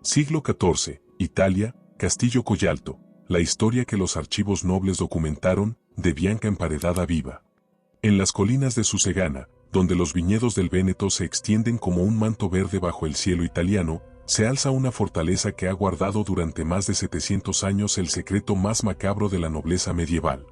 Siglo XIV, Italia, Castillo Collalto, la historia que los archivos nobles documentaron, de Bianca emparedada viva. En las colinas de Susegana, donde los viñedos del Véneto se extienden como un manto verde bajo el cielo italiano, se alza una fortaleza que ha guardado durante más de 700 años el secreto más macabro de la nobleza medieval.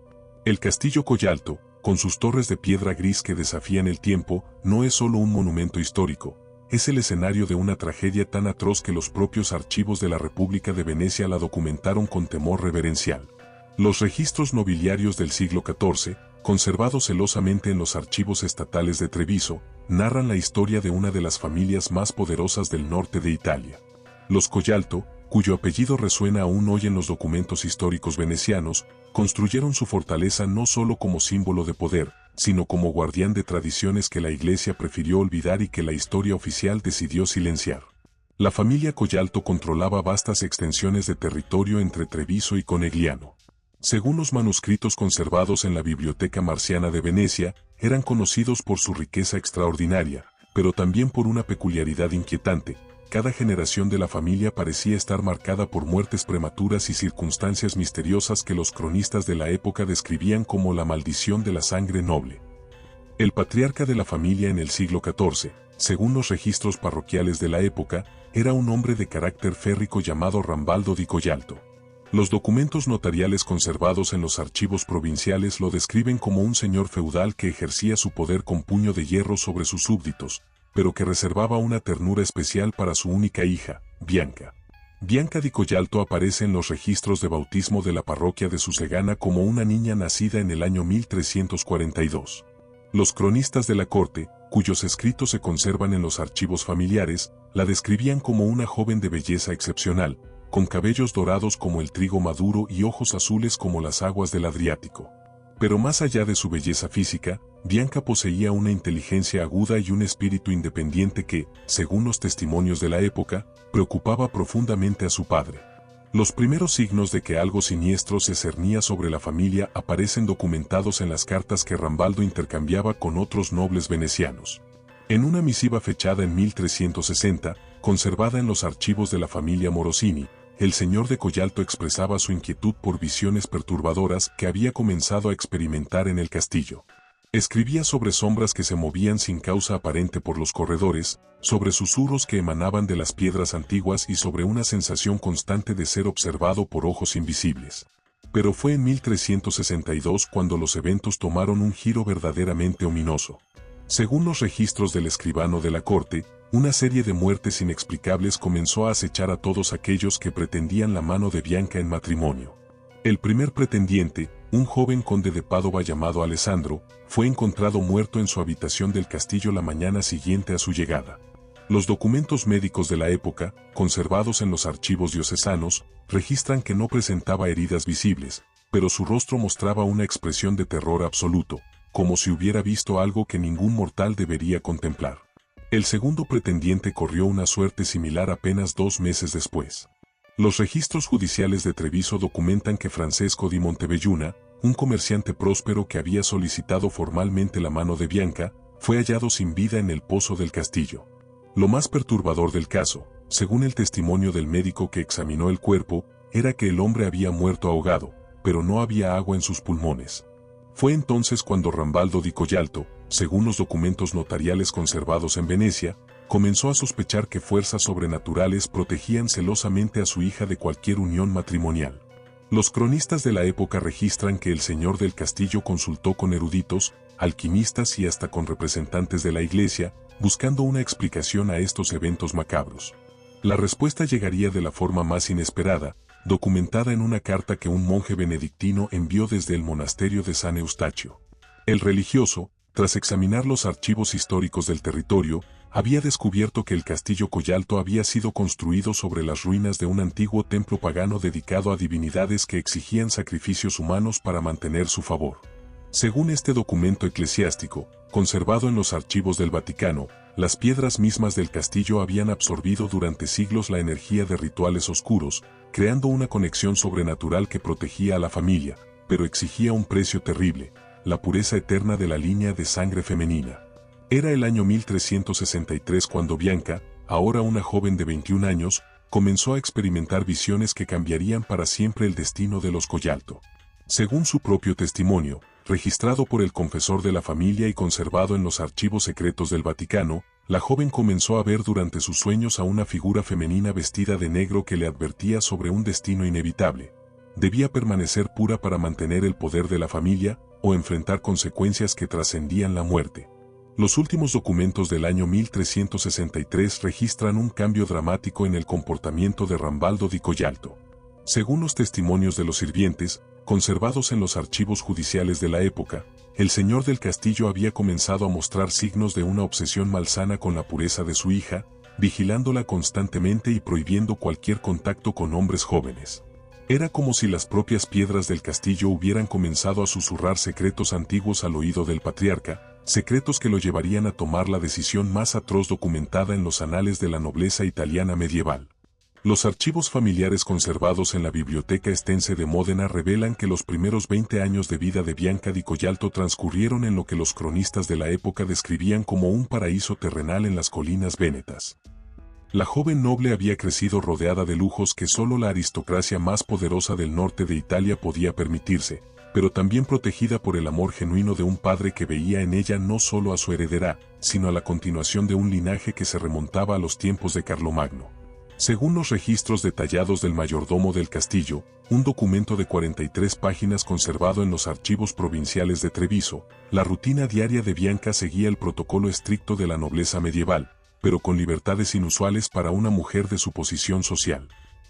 El Castillo Collalto, con sus torres de piedra gris que desafían el tiempo, no es solo un monumento histórico, es el escenario de una tragedia tan atroz que los propios archivos de la República de Venecia la documentaron con temor reverencial. Los registros nobiliarios del siglo XIV, conservados celosamente en los archivos estatales de Treviso, narran la historia de una de las familias más poderosas del norte de Italia. Los Collalto, cuyo apellido resuena aún hoy en los documentos históricos venecianos, construyeron su fortaleza no solo como símbolo de poder, sino como guardián de tradiciones que la Iglesia prefirió olvidar y que la historia oficial decidió silenciar. La familia Collalto controlaba vastas extensiones de territorio entre Treviso y Conegliano. Según los manuscritos conservados en la Biblioteca Marciana de Venecia, eran conocidos por su riqueza extraordinaria, pero también por una peculiaridad inquietante. Cada generación de la familia parecía estar marcada por muertes prematuras y circunstancias misteriosas que los cronistas de la época describían como la maldición de la sangre noble. El patriarca de la familia en el siglo XIV, según los registros parroquiales de la época, era un hombre de carácter férrico llamado Rambaldo di Collalto. Los documentos notariales conservados en los archivos provinciales lo describen como un señor feudal que ejercía su poder con puño de hierro sobre sus súbditos, pero que reservaba una ternura especial para su única hija, Bianca. Bianca di Collalto aparece en los registros de bautismo de la parroquia de Susegana como una niña nacida en el año 1342. Los cronistas de la corte, cuyos escritos se conservan en los archivos familiares, la describían como una joven de belleza excepcional, con cabellos dorados como el trigo maduro y ojos azules como las aguas del Adriático. Pero más allá de su belleza física, Bianca poseía una inteligencia aguda y un espíritu independiente que, según los testimonios de la época, preocupaba profundamente a su padre. Los primeros signos de que algo siniestro se cernía sobre la familia aparecen documentados en las cartas que Rambaldo intercambiaba con otros nobles venecianos. En una misiva fechada en 1360, conservada en los archivos de la familia Morosini, el señor de Collalto expresaba su inquietud por visiones perturbadoras que había comenzado a experimentar en el castillo. Escribía sobre sombras que se movían sin causa aparente por los corredores, sobre susurros que emanaban de las piedras antiguas y sobre una sensación constante de ser observado por ojos invisibles. Pero fue en 1362 cuando los eventos tomaron un giro verdaderamente ominoso. Según los registros del escribano de la corte, una serie de muertes inexplicables comenzó a acechar a todos aquellos que pretendían la mano de Bianca en matrimonio. El primer pretendiente, un joven conde de Padova llamado Alessandro, fue encontrado muerto en su habitación del castillo la mañana siguiente a su llegada. Los documentos médicos de la época, conservados en los archivos diocesanos, registran que no presentaba heridas visibles, pero su rostro mostraba una expresión de terror absoluto, como si hubiera visto algo que ningún mortal debería contemplar. El segundo pretendiente corrió una suerte similar apenas 2 meses después. Los registros judiciales de Treviso documentan que Francesco di Montebelluna, un comerciante próspero que había solicitado formalmente la mano de Bianca, fue hallado sin vida en el pozo del castillo. Lo más perturbador del caso, según el testimonio del médico que examinó el cuerpo, era que el hombre había muerto ahogado, pero no había agua en sus pulmones. Fue entonces cuando Rambaldo di Collalto, según los documentos notariales conservados en Venecia, comenzó a sospechar que fuerzas sobrenaturales protegían celosamente a su hija de cualquier unión matrimonial. Los cronistas de la época registran que el señor del castillo consultó con eruditos, alquimistas y hasta con representantes de la iglesia, buscando una explicación a estos eventos macabros. La respuesta llegaría de la forma más inesperada, documentada en una carta que un monje benedictino envió desde el monasterio de San Eustaquio. El religioso, tras examinar los archivos históricos del territorio, había descubierto que el castillo Collalto había sido construido sobre las ruinas de un antiguo templo pagano dedicado a divinidades que exigían sacrificios humanos para mantener su favor. Según este documento eclesiástico, conservado en los archivos del Vaticano, las piedras mismas del castillo habían absorbido durante siglos la energía de rituales oscuros, creando una conexión sobrenatural que protegía a la familia, pero exigía un precio terrible: la pureza eterna de la línea de sangre femenina. Era el año 1363 cuando Bianca, ahora una joven de 21 años, comenzó a experimentar visiones que cambiarían para siempre el destino de los Collalto. Según su propio testimonio, registrado por el confesor de la familia y conservado en los archivos secretos del Vaticano, la joven comenzó a ver durante sus sueños a una figura femenina vestida de negro que le advertía sobre un destino inevitable. Debía permanecer pura para mantener el poder de la familia o enfrentar consecuencias que trascendían la muerte. Los últimos documentos del año 1363 registran un cambio dramático en el comportamiento de Rambaldo di Collalto. Según los testimonios de los sirvientes, conservados en los archivos judiciales de la época, el señor del castillo había comenzado a mostrar signos de una obsesión malsana con la pureza de su hija, vigilándola constantemente y prohibiendo cualquier contacto con hombres jóvenes. Era como si las propias piedras del castillo hubieran comenzado a susurrar secretos antiguos al oído del patriarca, secretos que lo llevarían a tomar la decisión más atroz documentada en los anales de la nobleza italiana medieval. Los archivos familiares conservados en la Biblioteca Estense de Módena revelan que los primeros 20 años de vida de Bianca di Collalto transcurrieron en lo que los cronistas de la época describían como un paraíso terrenal en las colinas vénetas. La joven noble había crecido rodeada de lujos que solo la aristocracia más poderosa del norte de Italia podía permitirse, pero también protegida por el amor genuino de un padre que veía en ella no solo a su heredera, sino a la continuación de un linaje que se remontaba a los tiempos de Carlomagno. Según los registros detallados del mayordomo del castillo, un documento de 43 páginas conservado en los archivos provinciales de Treviso, la rutina diaria de Bianca seguía el protocolo estricto de la nobleza medieval, pero con libertades inusuales para una mujer de su posición social.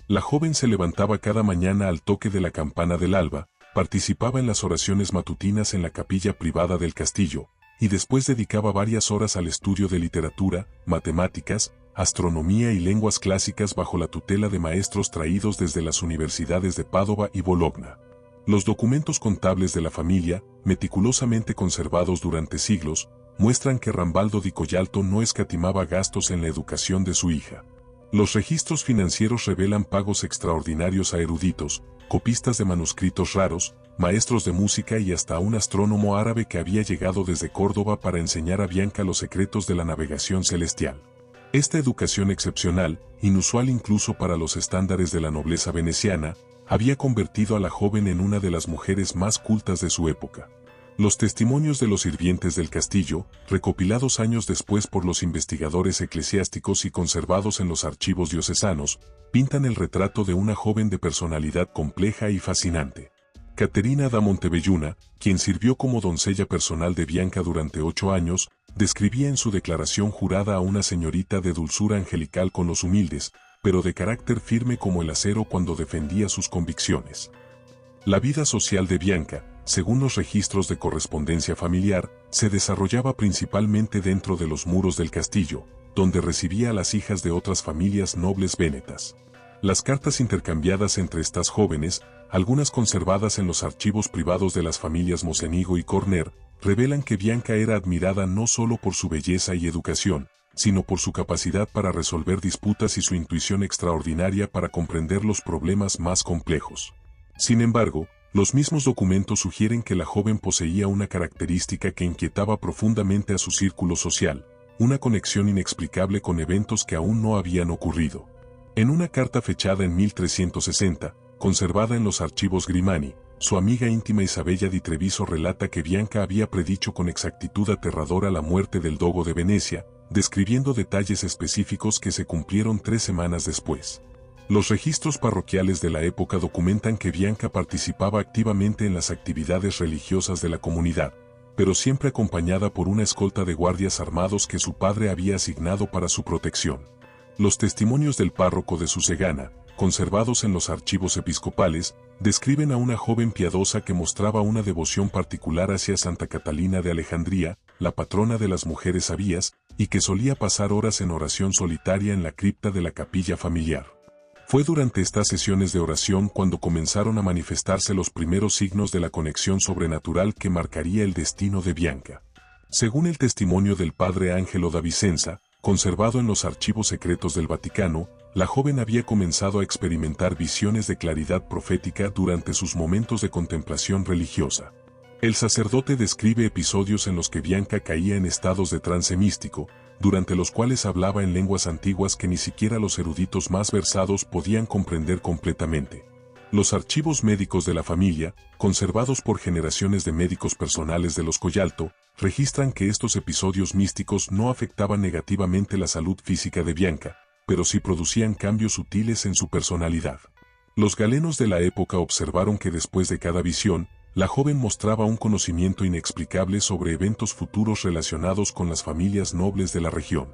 La joven se levantaba cada mañana al toque de la campana del alba, participaba en las oraciones matutinas en la capilla privada del castillo, y después dedicaba varias horas al estudio de literatura, matemáticas, astronomía y lenguas clásicas bajo la tutela de maestros traídos desde las universidades de Padova y Bologna. Los documentos contables de la familia, meticulosamente conservados durante siglos, muestran que Rambaldo di Collalto no escatimaba gastos en la educación de su hija. Los registros financieros revelan pagos extraordinarios a eruditos, copistas de manuscritos raros, maestros de música y hasta un astrónomo árabe que había llegado desde Córdoba para enseñar a Bianca los secretos de la navegación celestial. Esta educación excepcional, inusual incluso para los estándares de la nobleza veneciana, había convertido a la joven en una de las mujeres más cultas de su época. Los testimonios de los sirvientes del castillo, recopilados años después por los investigadores eclesiásticos y conservados en los archivos diocesanos, pintan el retrato de una joven de personalidad compleja y fascinante. Caterina da Montebelluna, quien sirvió como doncella personal de Bianca durante 8 años, describía en su declaración jurada a una señorita de dulzura angelical con los humildes, pero de carácter firme como el acero cuando defendía sus convicciones. La vida social de Bianca, según los registros de correspondencia familiar, se desarrollaba principalmente dentro de los muros del castillo, donde recibía a las hijas de otras familias nobles vénetas. Las cartas intercambiadas entre estas jóvenes, algunas conservadas en los archivos privados de las familias Mocenigo y Corner, revelan que Bianca era admirada no solo por su belleza y educación, sino por su capacidad para resolver disputas y su intuición extraordinaria para comprender los problemas más complejos. Sin embargo, los mismos documentos sugieren que la joven poseía una característica que inquietaba profundamente a su círculo social, una conexión inexplicable con eventos que aún no habían ocurrido. En una carta fechada en 1360, conservada en los archivos Grimani, su amiga íntima Isabella di Treviso relata que Bianca había predicho con exactitud aterradora la muerte del dogo de Venecia, describiendo detalles específicos que se cumplieron 3 semanas después. Los registros parroquiales de la época documentan que Bianca participaba activamente en las actividades religiosas de la comunidad, pero siempre acompañada por una escolta de guardias armados que su padre había asignado para su protección. Los testimonios del párroco de Susegana, conservados en los archivos episcopales, describen a una joven piadosa que mostraba una devoción particular hacia Santa Catalina de Alejandría, la patrona de las mujeres sabias, y que solía pasar horas en oración solitaria en la cripta de la capilla familiar. Fue durante estas sesiones de oración cuando comenzaron a manifestarse los primeros signos de la conexión sobrenatural que marcaría el destino de Bianca. Según el testimonio del padre Angelo da Vicenza, conservado en los archivos secretos del Vaticano, la joven había comenzado a experimentar visiones de claridad profética durante sus momentos de contemplación religiosa. El sacerdote describe episodios en los que Bianca caía en estados de trance místico, durante los cuales hablaba en lenguas antiguas que ni siquiera los eruditos más versados podían comprender completamente. Los archivos médicos de la familia, conservados por generaciones de médicos personales de los Collalto, registran que estos episodios místicos no afectaban negativamente la salud física de Bianca, pero sí producían cambios sutiles en su personalidad. Los galenos de la época observaron que después de cada visión, la joven mostraba un conocimiento inexplicable sobre eventos futuros relacionados con las familias nobles de la región.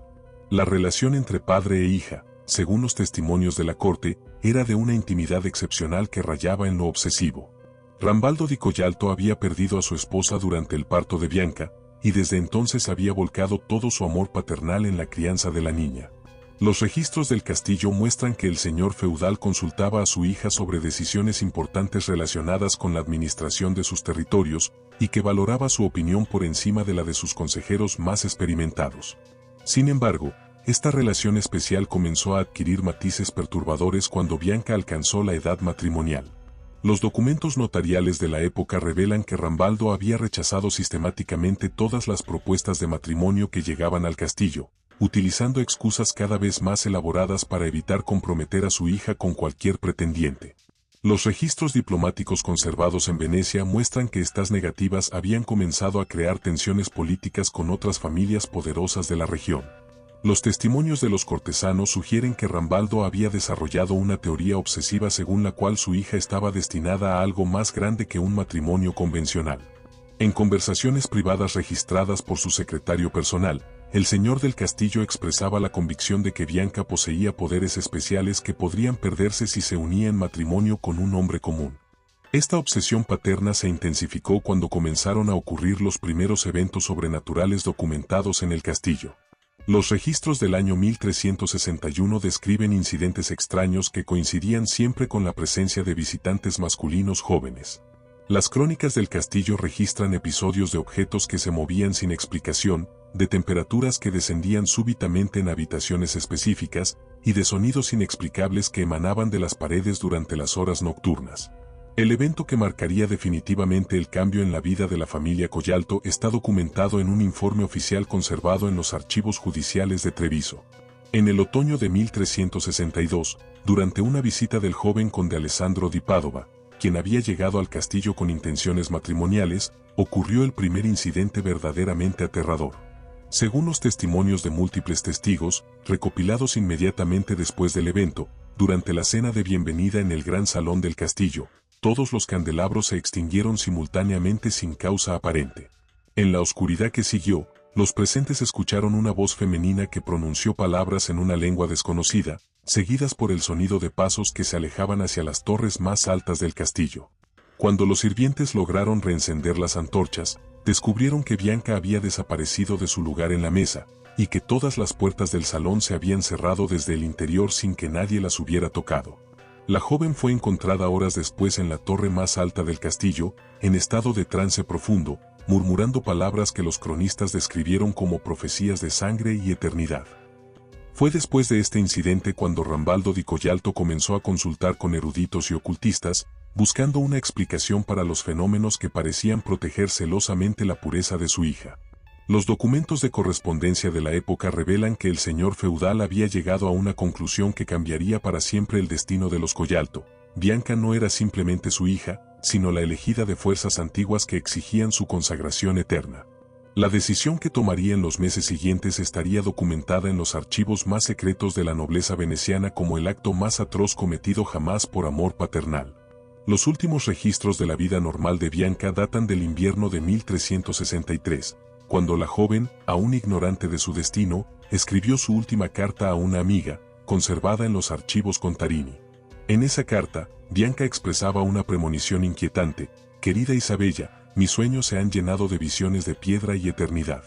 La relación entre padre e hija, según los testimonios de la corte, era de una intimidad excepcional que rayaba en lo obsesivo. Rambaldo di Collalto había perdido a su esposa durante el parto de Bianca, y desde entonces había volcado todo su amor paternal en la crianza de la niña. Los registros del castillo muestran que el señor feudal consultaba a su hija sobre decisiones importantes relacionadas con la administración de sus territorios, y que valoraba su opinión por encima de la de sus consejeros más experimentados. Sin embargo, esta relación especial comenzó a adquirir matices perturbadores cuando Bianca alcanzó la edad matrimonial. Los documentos notariales de la época revelan que Rambaldo había rechazado sistemáticamente todas las propuestas de matrimonio que llegaban al castillo, utilizando excusas cada vez más elaboradas para evitar comprometer a su hija con cualquier pretendiente. Los registros diplomáticos conservados en Venecia muestran que estas negativas habían comenzado a crear tensiones políticas con otras familias poderosas de la región. Los testimonios de los cortesanos sugieren que Rambaldo había desarrollado una teoría obsesiva según la cual su hija estaba destinada a algo más grande que un matrimonio convencional. En conversaciones privadas registradas por su secretario personal, el señor del castillo expresaba la convicción de que Bianca poseía poderes especiales que podrían perderse si se unía en matrimonio con un hombre común. Esta obsesión paterna se intensificó cuando comenzaron a ocurrir los primeros eventos sobrenaturales documentados en el castillo. Los registros del año 1361 describen incidentes extraños que coincidían siempre con la presencia de visitantes masculinos jóvenes. Las crónicas del castillo registran episodios de objetos que se movían sin explicación, de temperaturas que descendían súbitamente en habitaciones específicas, y de sonidos inexplicables que emanaban de las paredes durante las horas nocturnas. El evento que marcaría definitivamente el cambio en la vida de la familia Collalto está documentado en un informe oficial conservado en los archivos judiciales de Treviso. En el otoño de 1362, durante una visita del joven conde Alessandro di Padova, quien había llegado al castillo con intenciones matrimoniales, ocurrió el primer incidente verdaderamente aterrador. Según los testimonios de múltiples testigos, recopilados inmediatamente después del evento, durante la cena de bienvenida en el gran salón del castillo, todos los candelabros se extinguieron simultáneamente sin causa aparente. En la oscuridad que siguió, los presentes escucharon una voz femenina que pronunció palabras en una lengua desconocida, seguidas por el sonido de pasos que se alejaban hacia las torres más altas del castillo. Cuando los sirvientes lograron reencender las antorchas, descubrieron que Bianca había desaparecido de su lugar en la mesa, y que todas las puertas del salón se habían cerrado desde el interior sin que nadie las hubiera tocado. La joven fue encontrada horas después en la torre más alta del castillo, en estado de trance profundo, murmurando palabras que los cronistas describieron como profecías de sangre y eternidad. Fue después de este incidente cuando Rambaldo di Collalto comenzó a consultar con eruditos y ocultistas, buscando una explicación para los fenómenos que parecían proteger celosamente la pureza de su hija. Los documentos de correspondencia de la época revelan que el señor feudal había llegado a una conclusión que cambiaría para siempre el destino de los Collalto. Bianca no era simplemente su hija, sino la elegida de fuerzas antiguas que exigían su consagración eterna. La decisión que tomaría en los meses siguientes estaría documentada en los archivos más secretos de la nobleza veneciana como el acto más atroz cometido jamás por amor paternal. Los últimos registros de la vida normal de Bianca datan del invierno de 1363, cuando la joven, aún ignorante de su destino, escribió su última carta a una amiga, conservada en los archivos Contarini. En esa carta, Bianca expresaba una premonición inquietante: querida Isabella, mis sueños se han llenado de visiones de piedra y eternidad.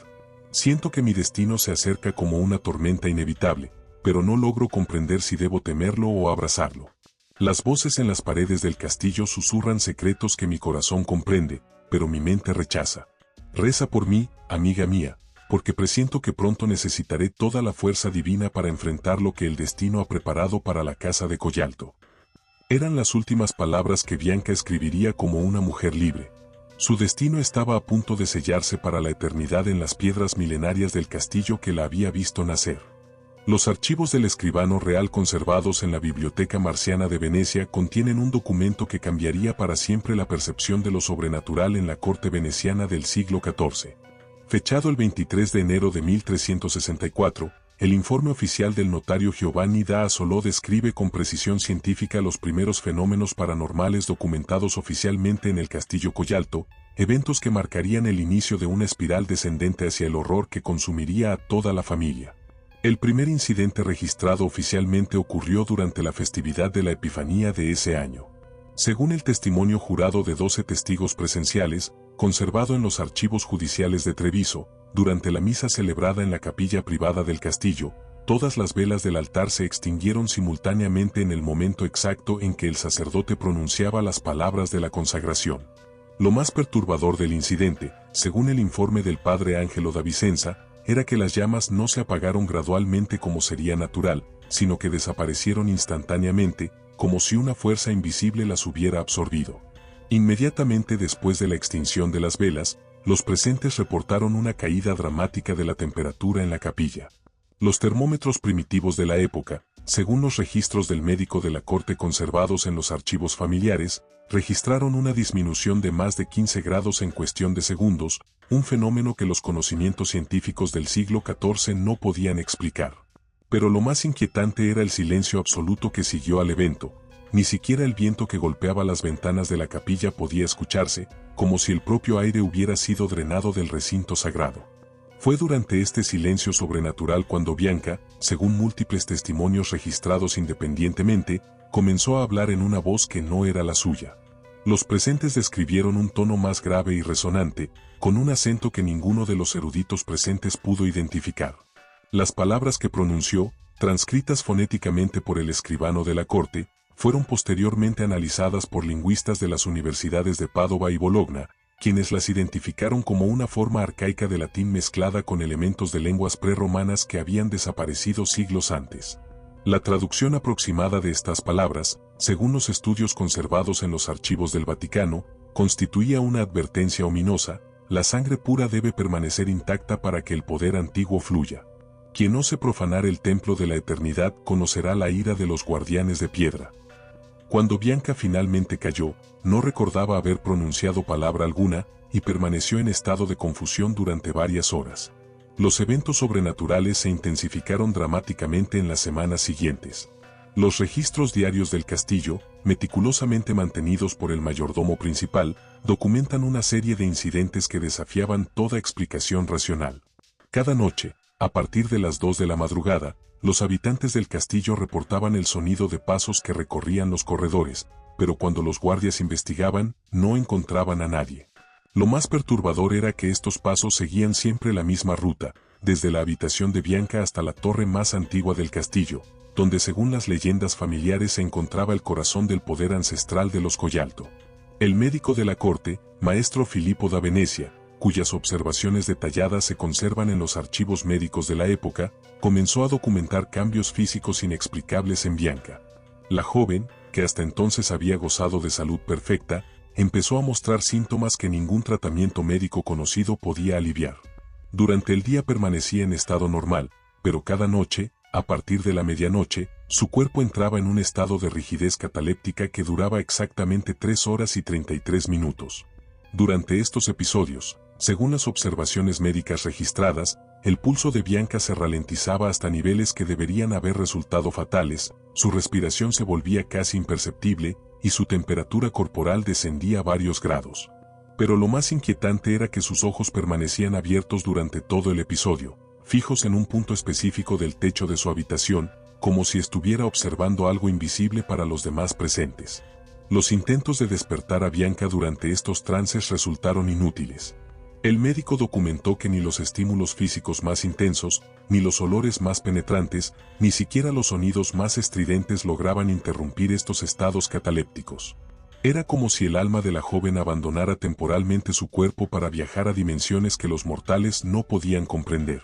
Siento que mi destino se acerca como una tormenta inevitable, pero no logro comprender si debo temerlo o abrazarlo. Las voces en las paredes del castillo susurran secretos que mi corazón comprende, pero mi mente rechaza. Reza por mí, amiga mía, porque presiento que pronto necesitaré toda la fuerza divina para enfrentar lo que el destino ha preparado para la casa de Collalto. Eran las últimas palabras que Bianca escribiría como una mujer libre. Su destino estaba a punto de sellarse para la eternidad en las piedras milenarias del castillo que la había visto nacer. Los archivos del escribano real conservados en la Biblioteca Marciana de Venecia contienen un documento que cambiaría para siempre la percepción de lo sobrenatural en la corte veneciana del siglo XIV. Fechado el 23 de enero de 1364, el informe oficial del notario Giovanni da Assolò describe con precisión científica los primeros fenómenos paranormales documentados oficialmente en el Castillo Collalto, eventos que marcarían el inicio de una espiral descendente hacia el horror que consumiría a toda la familia. El primer incidente registrado oficialmente ocurrió durante la festividad de la Epifanía de ese año. Según el testimonio jurado de 12 testigos presenciales, conservado en los archivos judiciales de Treviso, durante la misa celebrada en la capilla privada del castillo, todas las velas del altar se extinguieron simultáneamente en el momento exacto en que el sacerdote pronunciaba las palabras de la consagración. Lo más perturbador del incidente, según el informe del padre Ángelo da Vicenza, era que las llamas no se apagaron gradualmente como sería natural, sino que desaparecieron instantáneamente, como si una fuerza invisible las hubiera absorbido. Inmediatamente después de la extinción de las velas, los presentes reportaron una caída dramática de la temperatura en la capilla. Los termómetros primitivos de la época, según los registros del médico de la corte conservados en los archivos familiares, registraron una disminución de más de 15 grados en cuestión de segundos, un fenómeno que los conocimientos científicos del siglo XIV no podían explicar. Pero lo más inquietante era el silencio absoluto que siguió al evento. Ni siquiera el viento que golpeaba las ventanas de la capilla podía escucharse, como si el propio aire hubiera sido drenado del recinto sagrado. Fue durante este silencio sobrenatural cuando Bianca, según múltiples testimonios registrados independientemente, comenzó a hablar en una voz que no era la suya. Los presentes describieron un tono más grave y resonante, con un acento que ninguno de los eruditos presentes pudo identificar. Las palabras que pronunció, transcritas fonéticamente por el escribano de la corte, fueron posteriormente analizadas por lingüistas de las universidades de Padova y Bologna, quienes las identificaron como una forma arcaica de latín mezclada con elementos de lenguas prerromanas que habían desaparecido siglos antes. La traducción aproximada de estas palabras, según los estudios conservados en los archivos del Vaticano, constituía una advertencia ominosa: la sangre pura debe permanecer intacta para que el poder antiguo fluya. Quien ose profanar el templo de la eternidad conocerá la ira de los guardianes de piedra. Cuando Bianca finalmente cayó, no recordaba haber pronunciado palabra alguna, y permaneció en estado de confusión durante varias horas. Los eventos sobrenaturales se intensificaron dramáticamente en las semanas siguientes. Los registros diarios del castillo, meticulosamente mantenidos por el mayordomo principal, documentan una serie de incidentes que desafiaban toda explicación racional. Cada noche, a partir de las 2 de la madrugada, los habitantes del castillo reportaban el sonido de pasos que recorrían los corredores, pero cuando los guardias investigaban, no encontraban a nadie. Lo más perturbador era que estos pasos seguían siempre la misma ruta, desde la habitación de Bianca hasta la torre más antigua del castillo, donde según las leyendas familiares se encontraba el corazón del poder ancestral de los Collalto. El médico de la corte, maestro Filippo da Venecia, cuyas observaciones detalladas se conservan en los archivos médicos de la época, comenzó a documentar cambios físicos inexplicables en Bianca. La joven, que hasta entonces había gozado de salud perfecta, empezó a mostrar síntomas que ningún tratamiento médico conocido podía aliviar. Durante el día permanecía en estado normal, pero cada noche, a partir de la medianoche, su cuerpo entraba en un estado de rigidez cataléptica que duraba exactamente 3 horas y 33 minutos. Durante estos episodios, según las observaciones médicas registradas, el pulso de Bianca se ralentizaba hasta niveles que deberían haber resultado fatales, su respiración se volvía casi imperceptible, y su temperatura corporal descendía varios grados. Pero lo más inquietante era que sus ojos permanecían abiertos durante todo el episodio, fijos en un punto específico del techo de su habitación, como si estuviera observando algo invisible para los demás presentes. Los intentos de despertar a Bianca durante estos trances resultaron inútiles. El médico documentó que ni los estímulos físicos más intensos, ni los olores más penetrantes, ni siquiera los sonidos más estridentes lograban interrumpir estos estados catalépticos. Era como si el alma de la joven abandonara temporalmente su cuerpo para viajar a dimensiones que los mortales no podían comprender.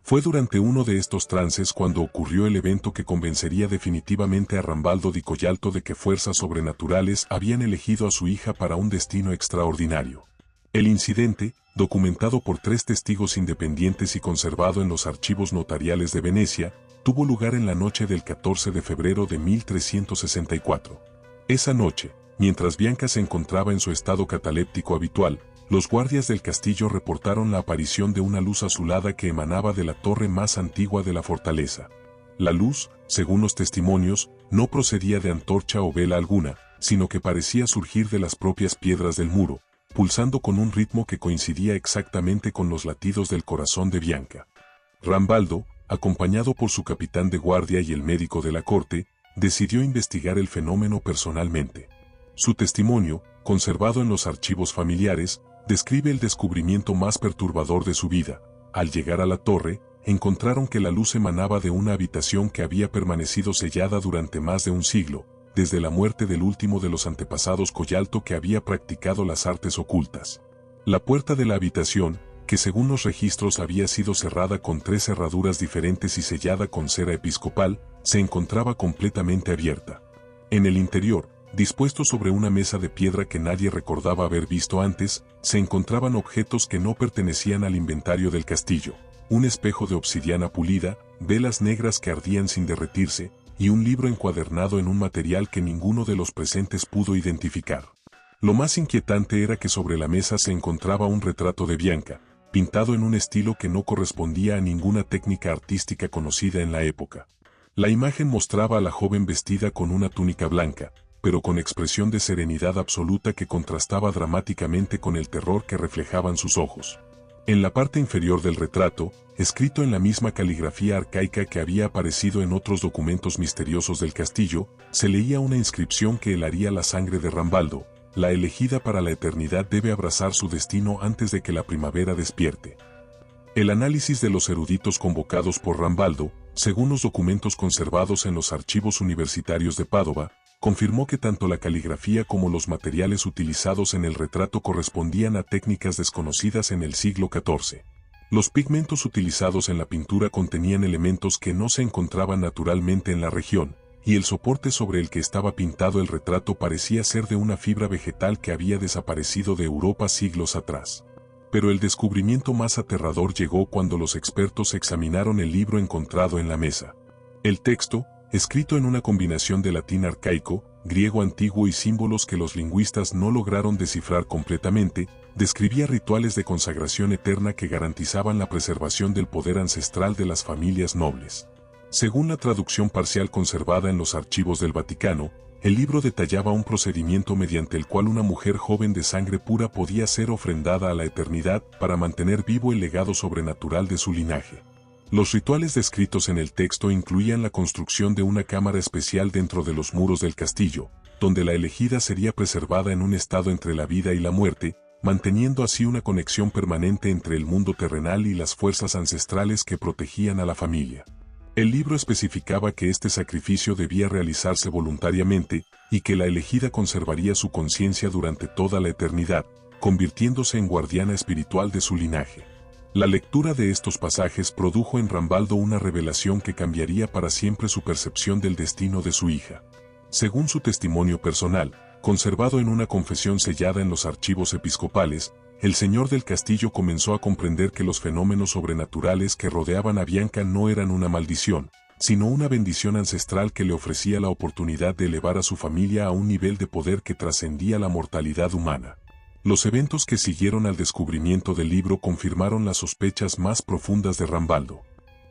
Fue durante uno de estos trances cuando ocurrió el evento que convencería definitivamente a Rambaldo di Collalto de que fuerzas sobrenaturales habían elegido a su hija para un destino extraordinario. El incidente, documentado por 3 testigos independientes y conservado en los archivos notariales de Venecia, tuvo lugar en la noche del 14 de febrero de 1364. Esa noche, mientras Bianca se encontraba en su estado cataléptico habitual, los guardias del castillo reportaron la aparición de una luz azulada que emanaba de la torre más antigua de la fortaleza. La luz, según los testimonios, no procedía de antorcha o vela alguna, sino que parecía surgir de las propias piedras del muro, pulsando con un ritmo que coincidía exactamente con los latidos del corazón de Bianca. Rambaldo, acompañado por su capitán de guardia y el médico de la corte, decidió investigar el fenómeno personalmente. Su testimonio, conservado en los archivos familiares, describe el descubrimiento más perturbador de su vida. Al llegar a la torre, encontraron que la luz emanaba de una habitación que había permanecido sellada durante más de un siglo, desde la muerte del último de los antepasados Collalto que había practicado las artes ocultas. La puerta de la habitación, que según los registros había sido cerrada con 3 cerraduras diferentes y sellada con cera episcopal, se encontraba completamente abierta. En el interior, dispuesto sobre una mesa de piedra que nadie recordaba haber visto antes, se encontraban objetos que no pertenecían al inventario del castillo: un espejo de obsidiana pulida, velas negras que ardían sin derretirse, y un libro encuadernado en un material que ninguno de los presentes pudo identificar. Lo más inquietante era que sobre la mesa se encontraba un retrato de Bianca, pintado en un estilo que no correspondía a ninguna técnica artística conocida en la época. La imagen mostraba a la joven vestida con una túnica blanca, pero con expresión de serenidad absoluta que contrastaba dramáticamente con el terror que reflejaban sus ojos. En la parte inferior del retrato, escrito en la misma caligrafía arcaica que había aparecido en otros documentos misteriosos del castillo, se leía una inscripción que helaría la sangre de Rambaldo: la elegida para la eternidad debe abrazar su destino antes de que la primavera despierte. El análisis de los eruditos convocados por Rambaldo, según los documentos conservados en los archivos universitarios de Padova, confirmó que tanto la caligrafía como los materiales utilizados en el retrato correspondían a técnicas desconocidas en el siglo XIV. Los pigmentos utilizados en la pintura contenían elementos que no se encontraban naturalmente en la región, y el soporte sobre el que estaba pintado el retrato parecía ser de una fibra vegetal que había desaparecido de Europa siglos atrás. Pero el descubrimiento más aterrador llegó cuando los expertos examinaron el libro encontrado en la mesa. El texto, escrito en una combinación de latín arcaico, griego antiguo y símbolos que los lingüistas no lograron descifrar completamente, describía rituales de consagración eterna que garantizaban la preservación del poder ancestral de las familias nobles. Según la traducción parcial conservada en los archivos del Vaticano, el libro detallaba un procedimiento mediante el cual una mujer joven de sangre pura podía ser ofrendada a la eternidad para mantener vivo el legado sobrenatural de su linaje. Los rituales descritos en el texto incluían la construcción de una cámara especial dentro de los muros del castillo, donde la elegida sería preservada en un estado entre la vida y la muerte, manteniendo así una conexión permanente entre el mundo terrenal y las fuerzas ancestrales que protegían a la familia. El libro especificaba que este sacrificio debía realizarse voluntariamente y que la elegida conservaría su conciencia durante toda la eternidad, convirtiéndose en guardiana espiritual de su linaje. La lectura de estos pasajes produjo en Rambaldo una revelación que cambiaría para siempre su percepción del destino de su hija. Según su testimonio personal, conservado en una confesión sellada en los archivos episcopales, el señor del castillo comenzó a comprender que los fenómenos sobrenaturales que rodeaban a Bianca no eran una maldición, sino una bendición ancestral que le ofrecía la oportunidad de elevar a su familia a un nivel de poder que trascendía la mortalidad humana. Los eventos que siguieron al descubrimiento del libro confirmaron las sospechas más profundas de Rambaldo.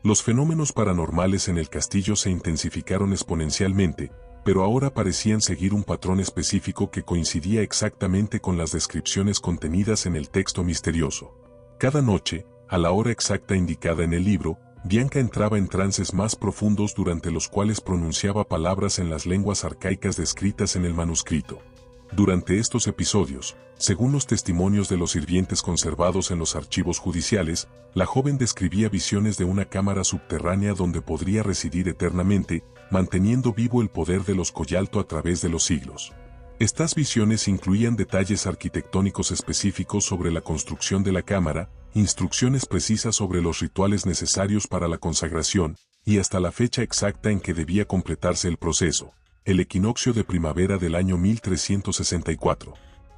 Los fenómenos paranormales en el castillo se intensificaron exponencialmente, pero ahora parecían seguir un patrón específico que coincidía exactamente con las descripciones contenidas en el texto misterioso. Cada noche, a la hora exacta indicada en el libro, Bianca entraba en trances más profundos durante los cuales pronunciaba palabras en las lenguas arcaicas descritas en el manuscrito. Durante estos episodios, según los testimonios de los sirvientes conservados en los archivos judiciales, la joven describía visiones de una cámara subterránea donde podría residir eternamente, manteniendo vivo el poder de los Collalto a través de los siglos. Estas visiones incluían detalles arquitectónicos específicos sobre la construcción de la cámara, instrucciones precisas sobre los rituales necesarios para la consagración, y hasta la fecha exacta en que debía completarse el proceso: el equinoccio de primavera del año 1364.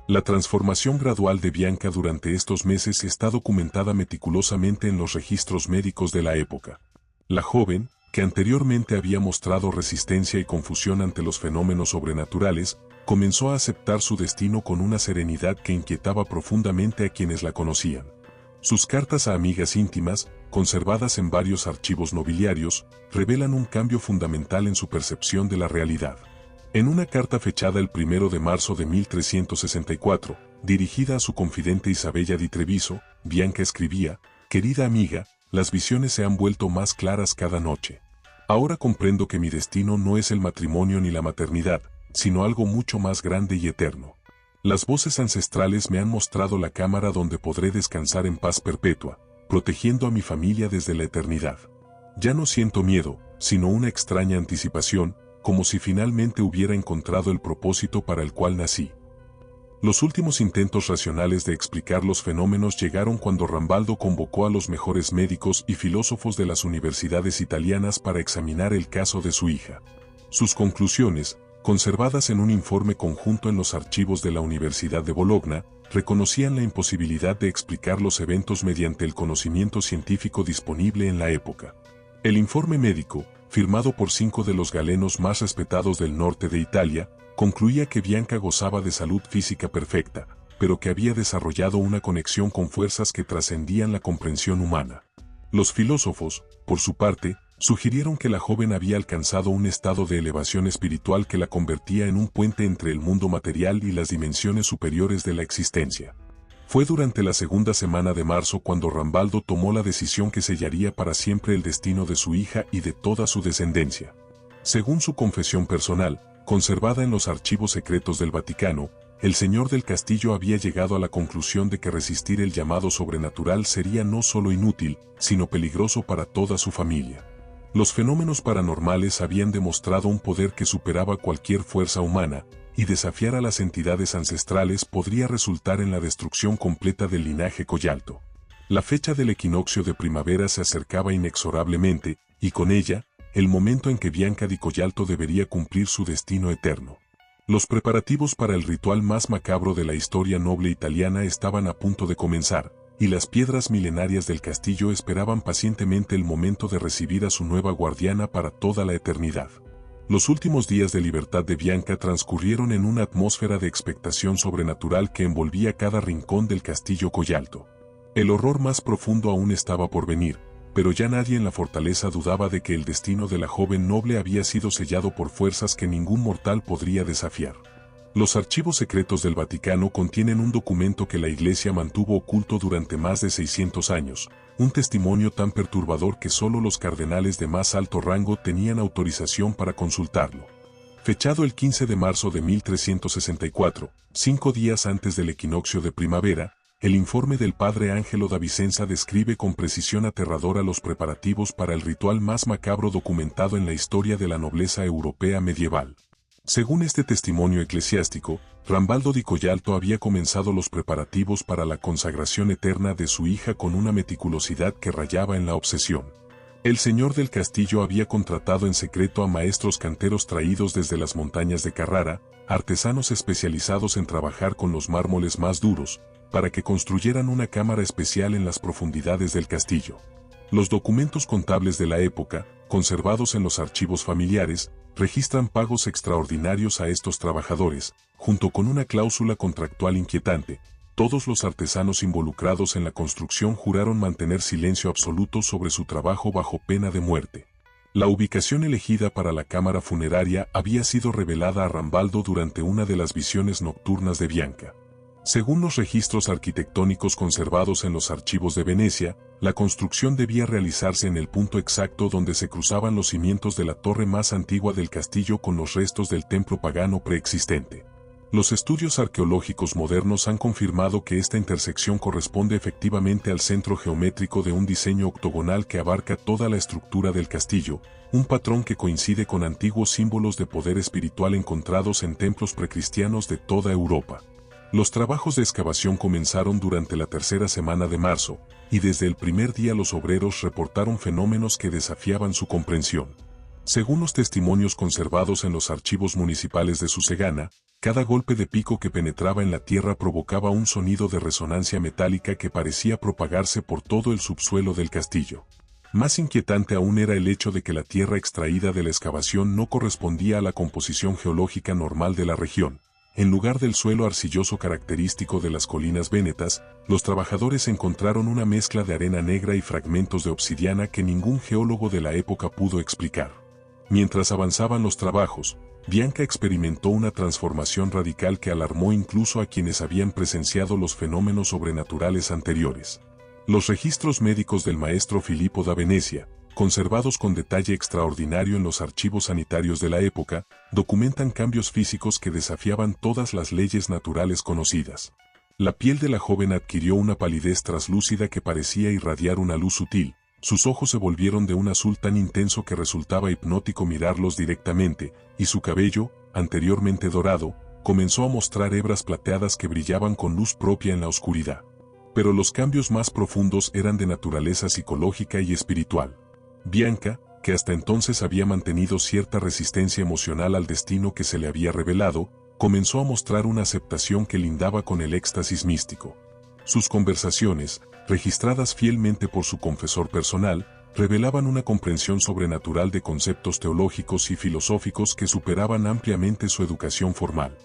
La transformación gradual de Bianca durante estos meses está documentada meticulosamente en los registros médicos de la época. La joven, que anteriormente había mostrado resistencia y confusión ante los fenómenos sobrenaturales, comenzó a aceptar su destino con una serenidad que inquietaba profundamente a quienes la conocían. Sus cartas a amigas íntimas, conservadas en varios archivos nobiliarios, revelan un cambio fundamental en su percepción de la realidad. En una carta fechada el 1 de marzo de 1364, dirigida a su confidente Isabella di Treviso, Bianca escribía: «Querida amiga, las visiones se han vuelto más claras cada noche. Ahora comprendo que mi destino no es el matrimonio ni la maternidad, sino algo mucho más grande y eterno. Las voces ancestrales me han mostrado la cámara donde podré descansar en paz perpetua, protegiendo a mi familia desde la eternidad. Ya no siento miedo, sino una extraña anticipación, como si finalmente hubiera encontrado el propósito para el cual nací». Los últimos intentos racionales de explicar los fenómenos llegaron cuando Rambaldo convocó a los mejores médicos y filósofos de las universidades italianas para examinar el caso de su hija. Sus conclusiones, conservadas en un informe conjunto en los archivos de la Universidad de Bologna, reconocían la imposibilidad de explicar los eventos mediante el conocimiento científico disponible en la época. El informe médico, firmado por 5 de los galenos más respetados del norte de Italia, concluía que Bianca gozaba de salud física perfecta, pero que había desarrollado una conexión con fuerzas que trascendían la comprensión humana. Los filósofos, por su parte, sugirieron que la joven había alcanzado un estado de elevación espiritual que la convertía en un puente entre el mundo material y las dimensiones superiores de la existencia. Fue durante la segunda semana de marzo cuando Rambaldo tomó la decisión que sellaría para siempre el destino de su hija y de toda su descendencia. Según su confesión personal, conservada en los archivos secretos del Vaticano, el señor del castillo había llegado a la conclusión de que resistir el llamado sobrenatural sería no solo inútil, sino peligroso para toda su familia. Los fenómenos paranormales habían demostrado un poder que superaba cualquier fuerza humana, y desafiar a las entidades ancestrales podría resultar en la destrucción completa del linaje Collalto. La fecha del equinoccio de primavera se acercaba inexorablemente, y con ella, el momento en que Bianca di Collalto debería cumplir su destino eterno. Los preparativos para el ritual más macabro de la historia noble italiana estaban a punto de comenzar, y las piedras milenarias del castillo esperaban pacientemente el momento de recibir a su nueva guardiana para toda la eternidad. Los últimos días de libertad de Bianca transcurrieron en una atmósfera de expectación sobrenatural que envolvía cada rincón del castillo Collalto. El horror más profundo aún estaba por venir, pero ya nadie en la fortaleza dudaba de que el destino de la joven noble había sido sellado por fuerzas que ningún mortal podría desafiar. Los archivos secretos del Vaticano contienen un documento que la Iglesia mantuvo oculto durante más de 600 años, un testimonio tan perturbador que solo los cardenales de más alto rango tenían autorización para consultarlo. Fechado el 15 de marzo de 1364, 5 días antes del equinoccio de primavera, el informe del padre Angelo da Vicenza describe con precisión aterradora los preparativos para el ritual más macabro documentado en la historia de la nobleza europea medieval. Según este testimonio eclesiástico, Rambaldo di Collalto había comenzado los preparativos para la consagración eterna de su hija con una meticulosidad que rayaba en la obsesión. El señor del castillo había contratado en secreto a maestros canteros traídos desde las montañas de Carrara, artesanos especializados en trabajar con los mármoles más duros, para que construyeran una cámara especial en las profundidades del castillo. Los documentos contables de la época, conservados en los archivos familiares, registran pagos extraordinarios a estos trabajadores, junto con una cláusula contractual inquietante. Todos los artesanos involucrados en la construcción juraron mantener silencio absoluto sobre su trabajo bajo pena de muerte. La ubicación elegida para la cámara funeraria había sido revelada a Rambaldo durante una de las visiones nocturnas de Bianca. Según los registros arquitectónicos conservados en los archivos de Venecia, la construcción debía realizarse en el punto exacto donde se cruzaban los cimientos de la torre más antigua del castillo con los restos del templo pagano preexistente. Los estudios arqueológicos modernos han confirmado que esta intersección corresponde efectivamente al centro geométrico de un diseño octogonal que abarca toda la estructura del castillo, un patrón que coincide con antiguos símbolos de poder espiritual encontrados en templos precristianos de toda Europa. Los trabajos de excavación comenzaron durante la tercera semana de marzo, y desde el primer día los obreros reportaron fenómenos que desafiaban su comprensión. Según los testimonios conservados en los archivos municipales de Susegana, cada golpe de pico que penetraba en la tierra provocaba un sonido de resonancia metálica que parecía propagarse por todo el subsuelo del castillo. Más inquietante aún era el hecho de que la tierra extraída de la excavación no correspondía a la composición geológica normal de la región. En lugar del suelo arcilloso característico de las colinas vénetas, los trabajadores encontraron una mezcla de arena negra y fragmentos de obsidiana que ningún geólogo de la época pudo explicar. Mientras avanzaban los trabajos, Bianca experimentó una transformación radical que alarmó incluso a quienes habían presenciado los fenómenos sobrenaturales anteriores. Los registros médicos del maestro Filippo da Venecia, conservados con detalle extraordinario en los archivos sanitarios de la época, documentan cambios físicos que desafiaban todas las leyes naturales conocidas. La piel de la joven adquirió una palidez traslúcida que parecía irradiar una luz sutil, sus ojos se volvieron de un azul tan intenso que resultaba hipnótico mirarlos directamente, y su cabello, anteriormente dorado, comenzó a mostrar hebras plateadas que brillaban con luz propia en la oscuridad. Pero los cambios más profundos eran de naturaleza psicológica y espiritual. Bianca, que hasta entonces había mantenido cierta resistencia emocional al destino que se le había revelado, comenzó a mostrar una aceptación que lindaba con el éxtasis místico. Sus conversaciones, registradas fielmente por su confesor personal, revelaban una comprensión sobrenatural de conceptos teológicos y filosóficos que superaban ampliamente su educación formal.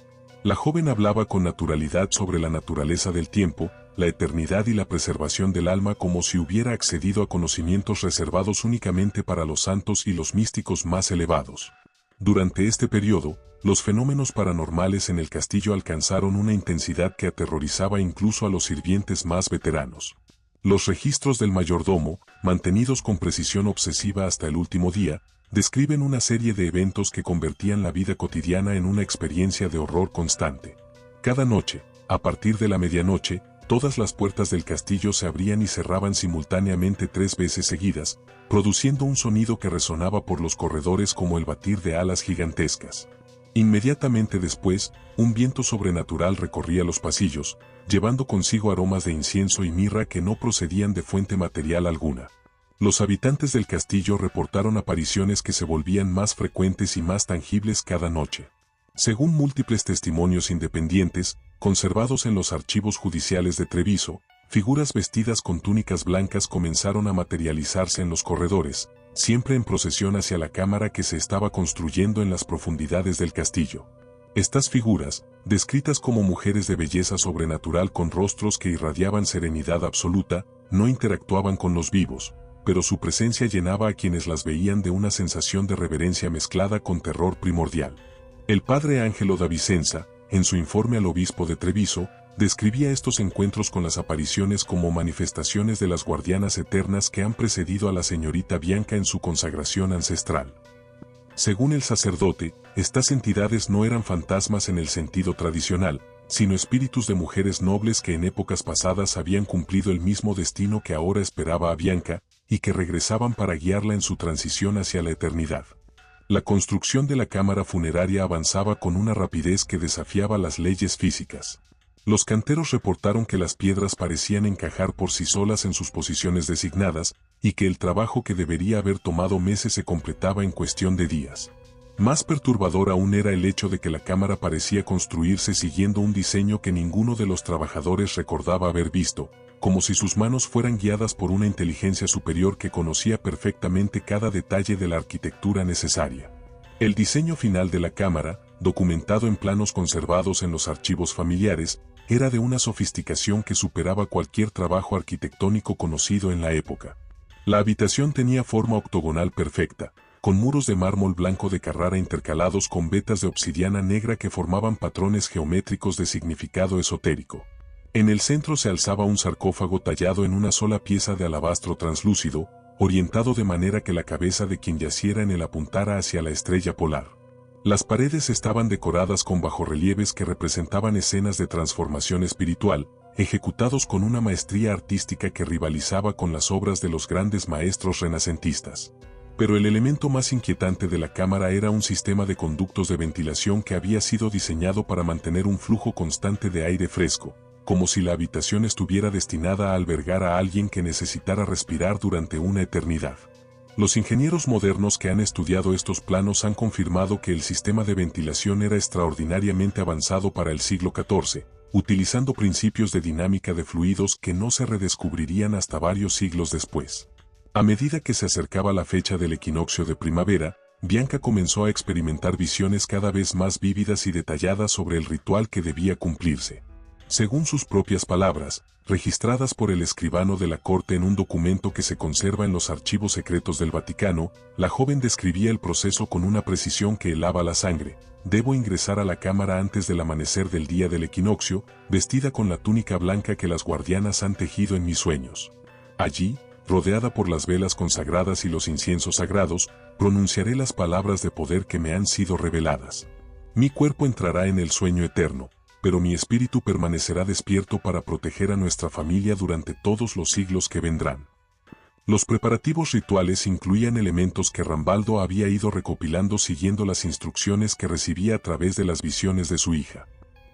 La joven hablaba con naturalidad sobre la naturaleza del tiempo, la eternidad y la preservación del alma como si hubiera accedido a conocimientos reservados únicamente para los santos y los místicos más elevados. Durante este periodo, los fenómenos paranormales en el castillo alcanzaron una intensidad que aterrorizaba incluso a los sirvientes más veteranos. Los registros del mayordomo, mantenidos con precisión obsesiva hasta el último día, describen una serie de eventos que convertían la vida cotidiana en una experiencia de horror constante. Cada noche, a partir de la medianoche, todas las puertas del castillo se abrían y cerraban simultáneamente 3 veces seguidas, produciendo un sonido que resonaba por los corredores como el batir de alas gigantescas. Inmediatamente después, un viento sobrenatural recorría los pasillos, llevando consigo aromas de incienso y mirra que no procedían de fuente material alguna. Los habitantes del castillo reportaron apariciones que se volvían más frecuentes y más tangibles cada noche. Según múltiples testimonios independientes, conservados en los archivos judiciales de Treviso, figuras vestidas con túnicas blancas comenzaron a materializarse en los corredores, siempre en procesión hacia la cámara que se estaba construyendo en las profundidades del castillo. Estas figuras, descritas como mujeres de belleza sobrenatural con rostros que irradiaban serenidad absoluta, no interactuaban con los vivos, pero su presencia llenaba a quienes las veían de una sensación de reverencia mezclada con terror primordial. El padre Ángelo da Vicenza, en su informe al obispo de Treviso, describía estos encuentros con las apariciones como manifestaciones de las guardianas eternas que han precedido a la señorita Bianca en su consagración ancestral. Según el sacerdote, estas entidades no eran fantasmas en el sentido tradicional, sino espíritus de mujeres nobles que en épocas pasadas habían cumplido el mismo destino que ahora esperaba a Bianca, y que regresaban para guiarla en su transición hacia la eternidad. La construcción de la cámara funeraria avanzaba con una rapidez que desafiaba las leyes físicas. Los canteros reportaron que las piedras parecían encajar por sí solas en sus posiciones designadas, y que el trabajo que debería haber tomado meses se completaba en cuestión de días. Más perturbador aún era el hecho de que la cámara parecía construirse siguiendo un diseño que ninguno de los trabajadores recordaba haber visto, como si sus manos fueran guiadas por una inteligencia superior que conocía perfectamente cada detalle de la arquitectura necesaria. El diseño final de la cámara, documentado en planos conservados en los archivos familiares, era de una sofisticación que superaba cualquier trabajo arquitectónico conocido en la época. La habitación tenía forma octogonal perfecta, con muros de mármol blanco de Carrara intercalados con vetas de obsidiana negra que formaban patrones geométricos de significado esotérico. En el centro se alzaba un sarcófago tallado en una sola pieza de alabastro translúcido, orientado de manera que la cabeza de quien yaciera en él apuntara hacia la estrella polar. Las paredes estaban decoradas con bajorrelieves que representaban escenas de transformación espiritual, ejecutados con una maestría artística que rivalizaba con las obras de los grandes maestros renacentistas. Pero el elemento más inquietante de la cámara era un sistema de conductos de ventilación que había sido diseñado para mantener un flujo constante de aire fresco, como si la habitación estuviera destinada a albergar a alguien que necesitara respirar durante una eternidad. Los ingenieros modernos que han estudiado estos planos han confirmado que el sistema de ventilación era extraordinariamente avanzado para el siglo XIV, utilizando principios de dinámica de fluidos que no se redescubrirían hasta varios siglos después. A medida que se acercaba la fecha del equinoccio de primavera, Bianca comenzó a experimentar visiones cada vez más vívidas y detalladas sobre el ritual que debía cumplirse. Según sus propias palabras, registradas por el escribano de la corte en un documento que se conserva en los archivos secretos del Vaticano, la joven describía el proceso con una precisión que helaba la sangre. Debo ingresar a la cámara antes del amanecer del día del equinoccio, vestida con la túnica blanca que las guardianas han tejido en mis sueños. Allí, rodeada por las velas consagradas y los inciensos sagrados, pronunciaré las palabras de poder que me han sido reveladas. Mi cuerpo entrará en el sueño eterno, pero mi espíritu permanecerá despierto para proteger a nuestra familia durante todos los siglos que vendrán. Los preparativos rituales incluían elementos que Rambaldo había ido recopilando siguiendo las instrucciones que recibía a través de las visiones de su hija.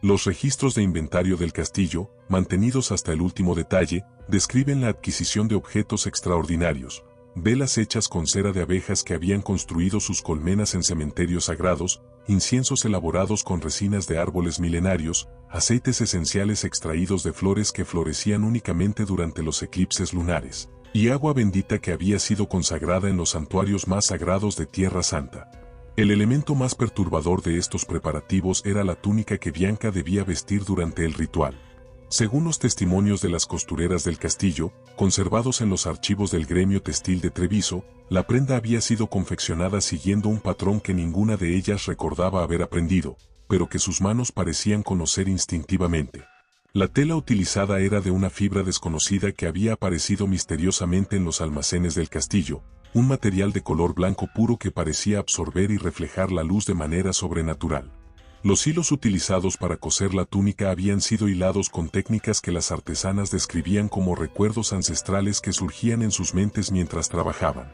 Los registros de inventario del castillo, mantenidos hasta el último detalle, describen la adquisición de objetos extraordinarios, velas hechas con cera de abejas que habían construido sus colmenas en cementerios sagrados, inciensos elaborados con resinas de árboles milenarios, aceites esenciales extraídos de flores que florecían únicamente durante los eclipses lunares, y agua bendita que había sido consagrada en los santuarios más sagrados de Tierra Santa. El elemento más perturbador de estos preparativos era la túnica que Bianca debía vestir durante el ritual. Según los testimonios de las costureras del castillo, conservados en los archivos del gremio textil de Treviso, la prenda había sido confeccionada siguiendo un patrón que ninguna de ellas recordaba haber aprendido, pero que sus manos parecían conocer instintivamente. La tela utilizada era de una fibra desconocida que había aparecido misteriosamente en los almacenes del castillo, un material de color blanco puro que parecía absorber y reflejar la luz de manera sobrenatural. Los hilos utilizados para coser la túnica habían sido hilados con técnicas que las artesanas describían como recuerdos ancestrales que surgían en sus mentes mientras trabajaban.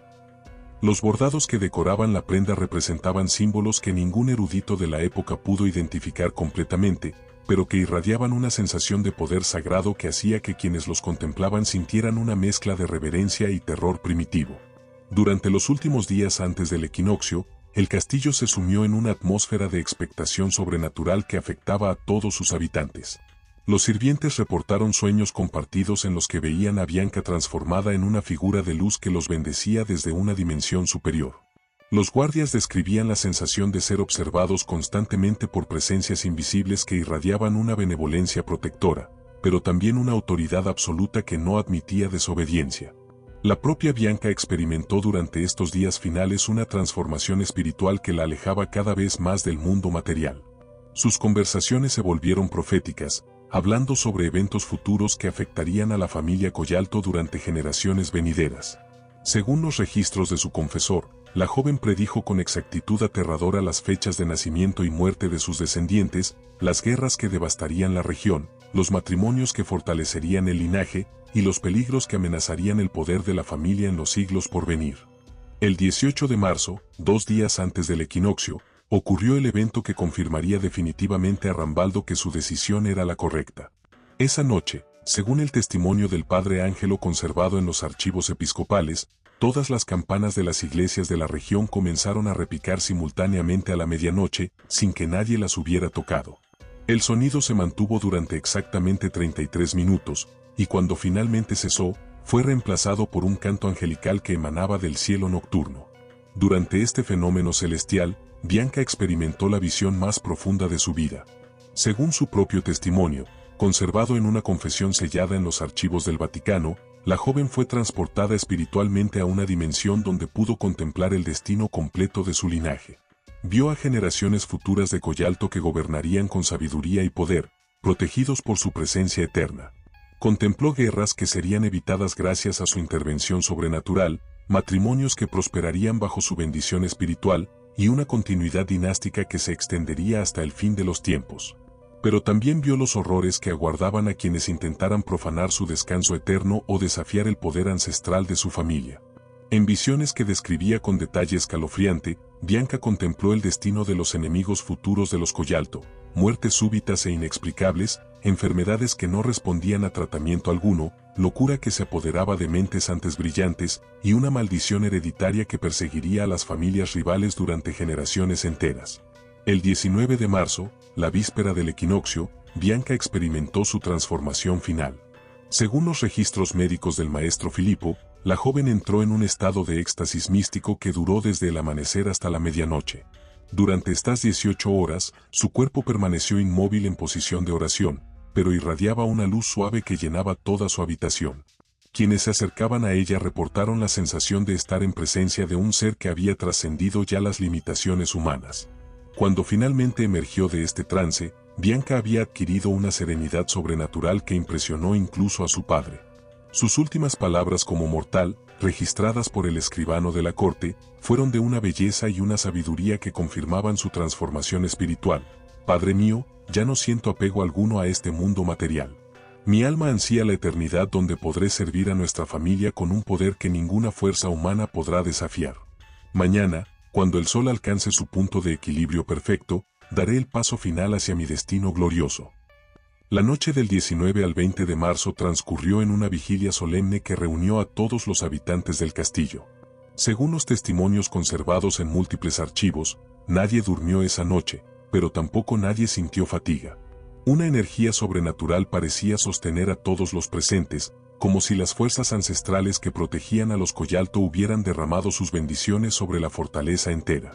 Los bordados que decoraban la prenda representaban símbolos que ningún erudito de la época pudo identificar completamente, pero que irradiaban una sensación de poder sagrado que hacía que quienes los contemplaban sintieran una mezcla de reverencia y terror primitivo. Durante los últimos días antes del equinoccio, el castillo se sumió en una atmósfera de expectación sobrenatural que afectaba a todos sus habitantes. Los sirvientes reportaron sueños compartidos en los que veían a Bianca transformada en una figura de luz que los bendecía desde una dimensión superior. Los guardias describían la sensación de ser observados constantemente por presencias invisibles que irradiaban una benevolencia protectora, pero también una autoridad absoluta que no admitía desobediencia. La propia Bianca experimentó durante estos días finales una transformación espiritual que la alejaba cada vez más del mundo material. Sus conversaciones se volvieron proféticas, hablando sobre eventos futuros que afectarían a la familia Collalto durante generaciones venideras. Según los registros de su confesor, la joven predijo con exactitud aterradora las fechas de nacimiento y muerte de sus descendientes, las guerras que devastarían la región, los matrimonios que fortalecerían el linaje, y los peligros que amenazarían el poder de la familia en los siglos por venir. El 18 de marzo, 2 días antes del equinoccio, ocurrió el evento que confirmaría definitivamente a Rambaldo que su decisión era la correcta. Esa noche, según el testimonio del padre Ángelo conservado en los archivos episcopales, todas las campanas de las iglesias de la región comenzaron a repicar simultáneamente a la medianoche, sin que nadie las hubiera tocado. El sonido se mantuvo durante exactamente 33 minutos, y cuando finalmente cesó, fue reemplazado por un canto angelical que emanaba del cielo nocturno. Durante este fenómeno celestial, Bianca experimentó la visión más profunda de su vida. Según su propio testimonio, conservado en una confesión sellada en los archivos del Vaticano, la joven fue transportada espiritualmente a una dimensión donde pudo contemplar el destino completo de su linaje. Vio a generaciones futuras de Collalto que gobernarían con sabiduría y poder, protegidos por su presencia eterna. Contempló guerras que serían evitadas gracias a su intervención sobrenatural, matrimonios que prosperarían bajo su bendición espiritual, y una continuidad dinástica que se extendería hasta el fin de los tiempos. Pero también vio los horrores que aguardaban a quienes intentaran profanar su descanso eterno o desafiar el poder ancestral de su familia. En visiones que describía con detalle escalofriante, Bianca contempló el destino de los enemigos futuros de los Collalto, muertes súbitas e inexplicables, enfermedades que no respondían a tratamiento alguno, locura que se apoderaba de mentes antes brillantes y una maldición hereditaria que perseguiría a las familias rivales durante generaciones enteras. El 19 de marzo, la víspera del equinoccio, Bianca experimentó su transformación final. Según los registros médicos del maestro Filippo, la joven entró en un estado de éxtasis místico que duró desde el amanecer hasta la medianoche. Durante estas 18 horas, su cuerpo permaneció inmóvil en posición de oración, pero irradiaba una luz suave que llenaba toda su habitación. Quienes se acercaban a ella reportaron la sensación de estar en presencia de un ser que había trascendido ya las limitaciones humanas. Cuando finalmente emergió de este trance, Bianca había adquirido una serenidad sobrenatural que impresionó incluso a su padre. Sus últimas palabras como mortal, registradas por el escribano de la corte, fueron de una belleza y una sabiduría que confirmaban su transformación espiritual. Padre mío, ya no siento apego alguno a este mundo material. Mi alma ansía la eternidad donde podré servir a nuestra familia con un poder que ninguna fuerza humana podrá desafiar. Mañana, cuando el sol alcance su punto de equilibrio perfecto, daré el paso final hacia mi destino glorioso. La noche del 19 al 20 de marzo transcurrió en una vigilia solemne que reunió a todos los habitantes del castillo. Según los testimonios conservados en múltiples archivos, nadie durmió esa noche, pero tampoco nadie sintió fatiga. Una energía sobrenatural parecía sostener a todos los presentes, como si las fuerzas ancestrales que protegían a los Collalto hubieran derramado sus bendiciones sobre la fortaleza entera.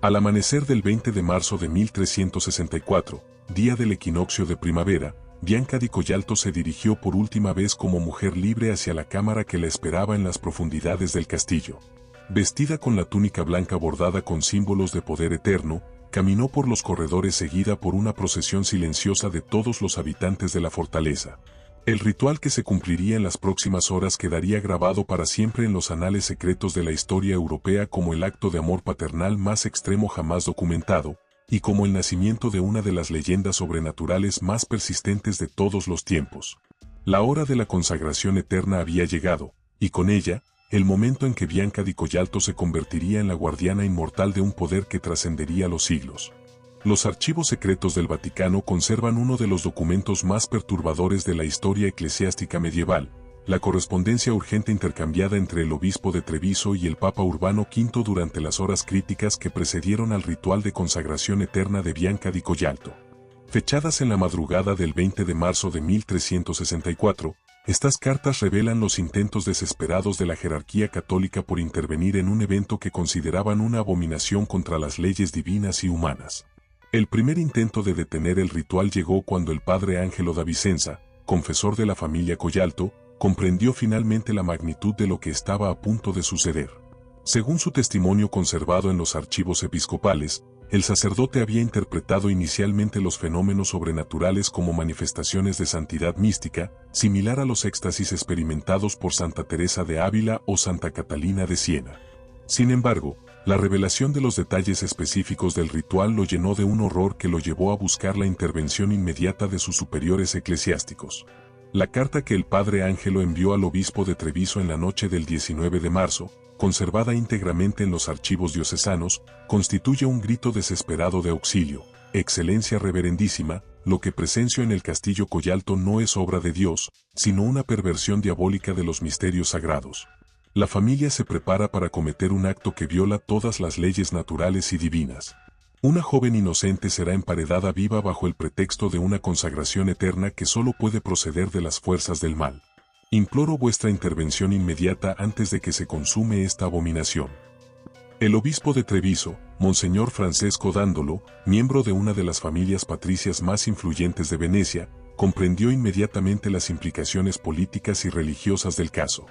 Al amanecer del 20 de marzo de 1364, día del equinoccio de primavera, Bianca di Collalto se dirigió por última vez como mujer libre hacia la cámara que la esperaba en las profundidades del castillo. Vestida con la túnica blanca bordada con símbolos de poder eterno, caminó por los corredores seguida por una procesión silenciosa de todos los habitantes de la fortaleza. El ritual que se cumpliría en las próximas horas quedaría grabado para siempre en los anales secretos de la historia europea como el acto de amor paternal más extremo jamás documentado, y como el nacimiento de una de las leyendas sobrenaturales más persistentes de todos los tiempos. La hora de la consagración eterna había llegado, y con ella, el momento en que Bianca di Collalto se convertiría en la guardiana inmortal de un poder que trascendería los siglos. Los archivos secretos del Vaticano conservan uno de los documentos más perturbadores de la historia eclesiástica medieval, la correspondencia urgente intercambiada entre el obispo de Treviso y el Papa Urbano V durante las horas críticas que precedieron al ritual de consagración eterna de Bianca di Collalto. Fechadas en la madrugada del 20 de marzo de 1364, estas cartas revelan los intentos desesperados de la jerarquía católica por intervenir en un evento que consideraban una abominación contra las leyes divinas y humanas. El primer intento de detener el ritual llegó cuando el padre Angelo da Vicenza, confesor de la familia Collalto, comprendió finalmente la magnitud de lo que estaba a punto de suceder. Según su testimonio conservado en los archivos episcopales, el sacerdote había interpretado inicialmente los fenómenos sobrenaturales como manifestaciones de santidad mística, similar a los éxtasis experimentados por Santa Teresa de Ávila o Santa Catalina de Siena. Sin embargo, la revelación de los detalles específicos del ritual lo llenó de un horror que lo llevó a buscar la intervención inmediata de sus superiores eclesiásticos. La carta que el padre Ángelo envió al obispo de Treviso en la noche del 19 de marzo, conservada íntegramente en los archivos diocesanos, constituye un grito desesperado de auxilio. Excelencia reverendísima, lo que presencio en el castillo Collalto no es obra de Dios, sino una perversión diabólica de los misterios sagrados. La familia se prepara para cometer un acto que viola todas las leyes naturales y divinas. Una joven inocente será emparedada viva bajo el pretexto de una consagración eterna que solo puede proceder de las fuerzas del mal. Imploro vuestra intervención inmediata antes de que se consume esta abominación. El obispo de Treviso, Monseñor Francesco Dandolo, miembro de una de las familias patricias más influyentes de Venecia, comprendió inmediatamente las implicaciones políticas y religiosas del caso.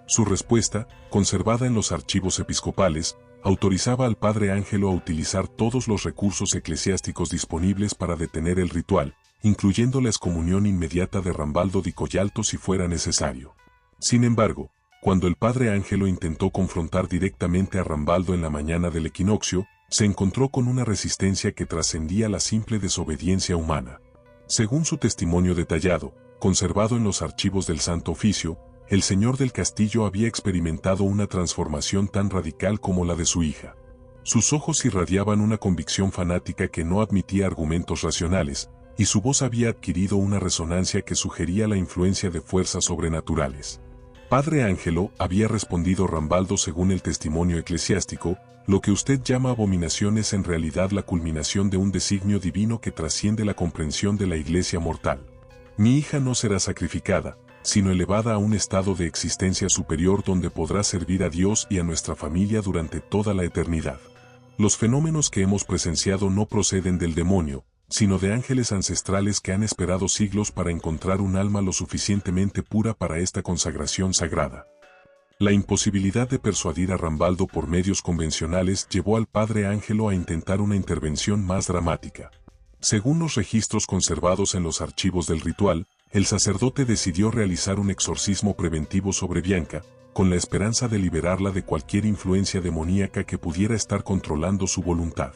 Su respuesta, conservada en los archivos episcopales, autorizaba al padre Ángelo a utilizar todos los recursos eclesiásticos disponibles para detener el ritual, incluyendo la excomunión inmediata de Rambaldo di Collalto si fuera necesario. Sin embargo, cuando el padre Ángelo intentó confrontar directamente a Rambaldo en la mañana del equinoccio, se encontró con una resistencia que trascendía la simple desobediencia humana. Según su testimonio detallado, conservado en los archivos del Santo Oficio, el señor del castillo había experimentado una transformación tan radical como la de su hija. Sus ojos irradiaban una convicción fanática que no admitía argumentos racionales, y su voz había adquirido una resonancia que sugería la influencia de fuerzas sobrenaturales. Padre Ángelo, había respondido Rambaldo, según el testimonio eclesiástico, lo que usted llama abominación es en realidad la culminación de un designio divino que trasciende la comprensión de la iglesia mortal. Mi hija no será sacrificada, sino elevada a un estado de existencia superior donde podrá servir a Dios y a nuestra familia durante toda la eternidad. Los fenómenos que hemos presenciado no proceden del demonio, sino de ángeles ancestrales que han esperado siglos para encontrar un alma lo suficientemente pura para esta consagración sagrada. La imposibilidad de persuadir a Rambaldo por medios convencionales llevó al padre Ángelo a intentar una intervención más dramática. Según los registros conservados en los archivos del ritual, el sacerdote decidió realizar un exorcismo preventivo sobre Bianca, con la esperanza de liberarla de cualquier influencia demoníaca que pudiera estar controlando su voluntad.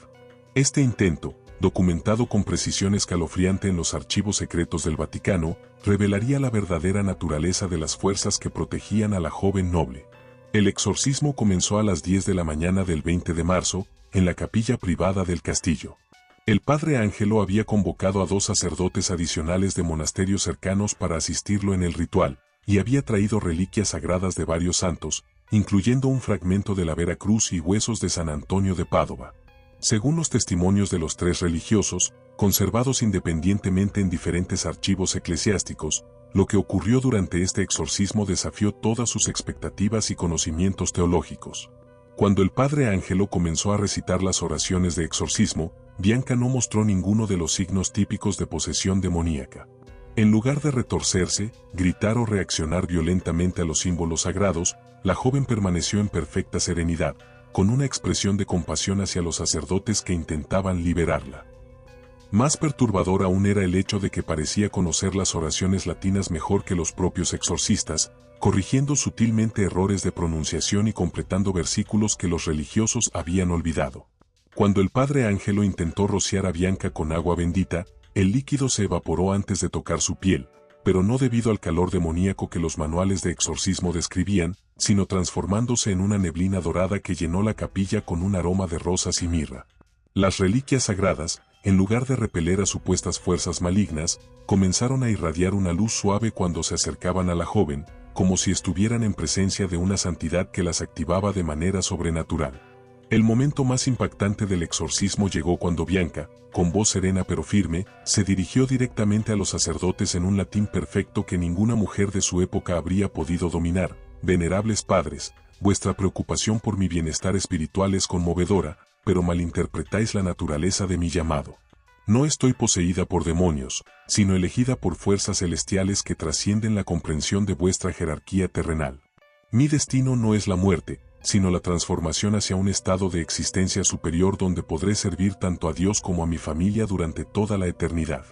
Este intento, documentado con precisión escalofriante en los archivos secretos del Vaticano, revelaría la verdadera naturaleza de las fuerzas que protegían a la joven noble. El exorcismo comenzó a las 10 de la mañana del 20 de marzo, en la capilla privada del castillo. El padre Ángelo había convocado a 2 sacerdotes adicionales de monasterios cercanos para asistirlo en el ritual, y había traído reliquias sagradas de varios santos, incluyendo un fragmento de la Vera Cruz y huesos de San Antonio de Padova. Según los testimonios de los 3 religiosos, conservados independientemente en diferentes archivos eclesiásticos, lo que ocurrió durante este exorcismo desafió todas sus expectativas y conocimientos teológicos. Cuando el padre Ángelo comenzó a recitar las oraciones de exorcismo, Bianca no mostró ninguno de los signos típicos de posesión demoníaca. En lugar de retorcerse, gritar o reaccionar violentamente a los símbolos sagrados, la joven permaneció en perfecta serenidad, con una expresión de compasión hacia los sacerdotes que intentaban liberarla. Más perturbador aún era el hecho de que parecía conocer las oraciones latinas mejor que los propios exorcistas, corrigiendo sutilmente errores de pronunciación y completando versículos que los religiosos habían olvidado. Cuando el padre Ángelo intentó rociar a Bianca con agua bendita, el líquido se evaporó antes de tocar su piel, pero no debido al calor demoníaco que los manuales de exorcismo describían, sino transformándose en una neblina dorada que llenó la capilla con un aroma de rosas y mirra. Las reliquias sagradas, en lugar de repeler a supuestas fuerzas malignas, comenzaron a irradiar una luz suave cuando se acercaban a la joven, como si estuvieran en presencia de una santidad que las activaba de manera sobrenatural. El momento más impactante del exorcismo llegó cuando Bianca, con voz serena pero firme, se dirigió directamente a los sacerdotes en un latín perfecto que ninguna mujer de su época habría podido dominar. Venerables padres, vuestra preocupación por mi bienestar espiritual es conmovedora, pero malinterpretáis la naturaleza de mi llamado. No estoy poseída por demonios, sino elegida por fuerzas celestiales que trascienden la comprensión de vuestra jerarquía terrenal. Mi destino no es la muerte, sino la transformación hacia un estado de existencia superior donde podré servir tanto a Dios como a mi familia durante toda la eternidad.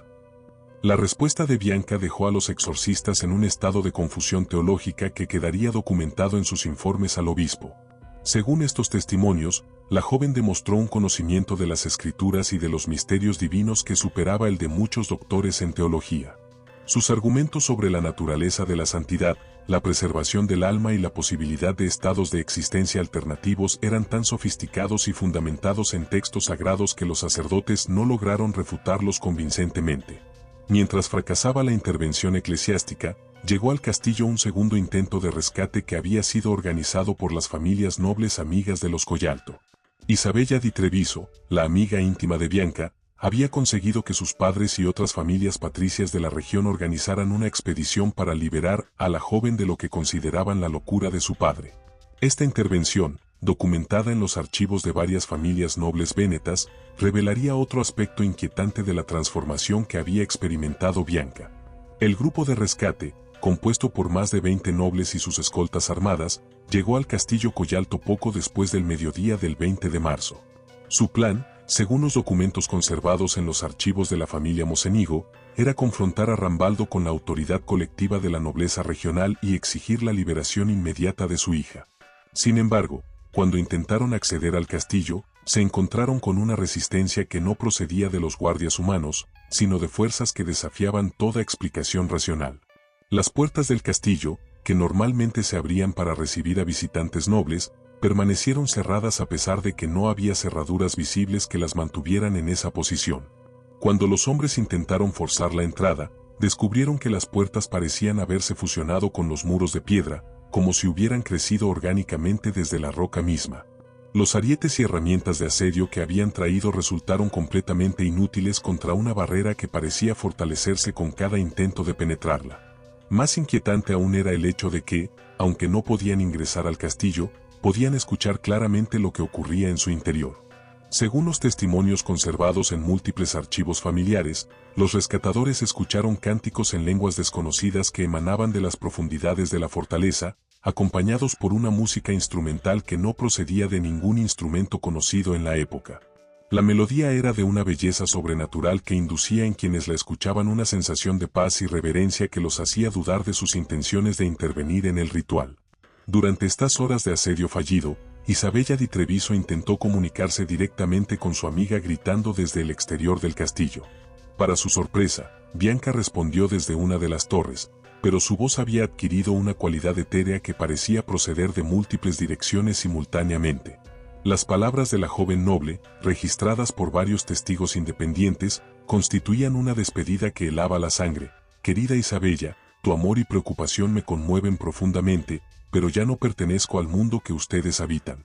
La respuesta de Bianca dejó a los exorcistas en un estado de confusión teológica que quedaría documentado en sus informes al obispo. Según estos testimonios, la joven demostró un conocimiento de las escrituras y de los misterios divinos que superaba el de muchos doctores en teología. Sus argumentos sobre la naturaleza de la santidad, la preservación del alma y la posibilidad de estados de existencia alternativos eran tan sofisticados y fundamentados en textos sagrados que los sacerdotes no lograron refutarlos convincentemente. Mientras fracasaba la intervención eclesiástica, llegó al castillo un segundo intento de rescate que había sido organizado por las familias nobles amigas de los Collalto. Isabella di Treviso, la amiga íntima de Bianca, había conseguido que sus padres y otras familias patricias de la región organizaran una expedición para liberar a la joven de lo que consideraban la locura de su padre. Esta intervención, documentada en los archivos de varias familias nobles vénetas, revelaría otro aspecto inquietante de la transformación que había experimentado Bianca. El grupo de rescate, compuesto por más de 20 nobles y sus escoltas armadas, llegó al castillo Collalto poco después del mediodía del 20 de marzo. Su plan, según los documentos conservados en los archivos de la familia Mocenigo, era confrontar a Rambaldo con la autoridad colectiva de la nobleza regional y exigir la liberación inmediata de su hija. Sin embargo, cuando intentaron acceder al castillo, se encontraron con una resistencia que no procedía de los guardias humanos, sino de fuerzas que desafiaban toda explicación racional. Las puertas del castillo, que normalmente se abrían para recibir a visitantes nobles, permanecieron cerradas a pesar de que no había cerraduras visibles que las mantuvieran en esa posición. Cuando los hombres intentaron forzar la entrada, descubrieron que las puertas parecían haberse fusionado con los muros de piedra, como si hubieran crecido orgánicamente desde la roca misma. Los arietes y herramientas de asedio que habían traído resultaron completamente inútiles contra una barrera que parecía fortalecerse con cada intento de penetrarla. Más inquietante aún era el hecho de que, aunque no podían ingresar al castillo, podían escuchar claramente lo que ocurría en su interior. Según los testimonios conservados en múltiples archivos familiares, los rescatadores escucharon cánticos en lenguas desconocidas que emanaban de las profundidades de la fortaleza, acompañados por una música instrumental que no procedía de ningún instrumento conocido en la época. La melodía era de una belleza sobrenatural que inducía en quienes la escuchaban una sensación de paz y reverencia que los hacía dudar de sus intenciones de intervenir en el ritual. Durante estas horas de asedio fallido, Isabella di Treviso intentó comunicarse directamente con su amiga gritando desde el exterior del castillo. Para su sorpresa, Bianca respondió desde una de las torres, pero su voz había adquirido una cualidad etérea que parecía proceder de múltiples direcciones simultáneamente. Las palabras de la joven noble, registradas por varios testigos independientes, constituían una despedida que helaba la sangre. Querida Isabella, tu amor y preocupación me conmueven profundamente, pero ya no pertenezco al mundo que ustedes habitan.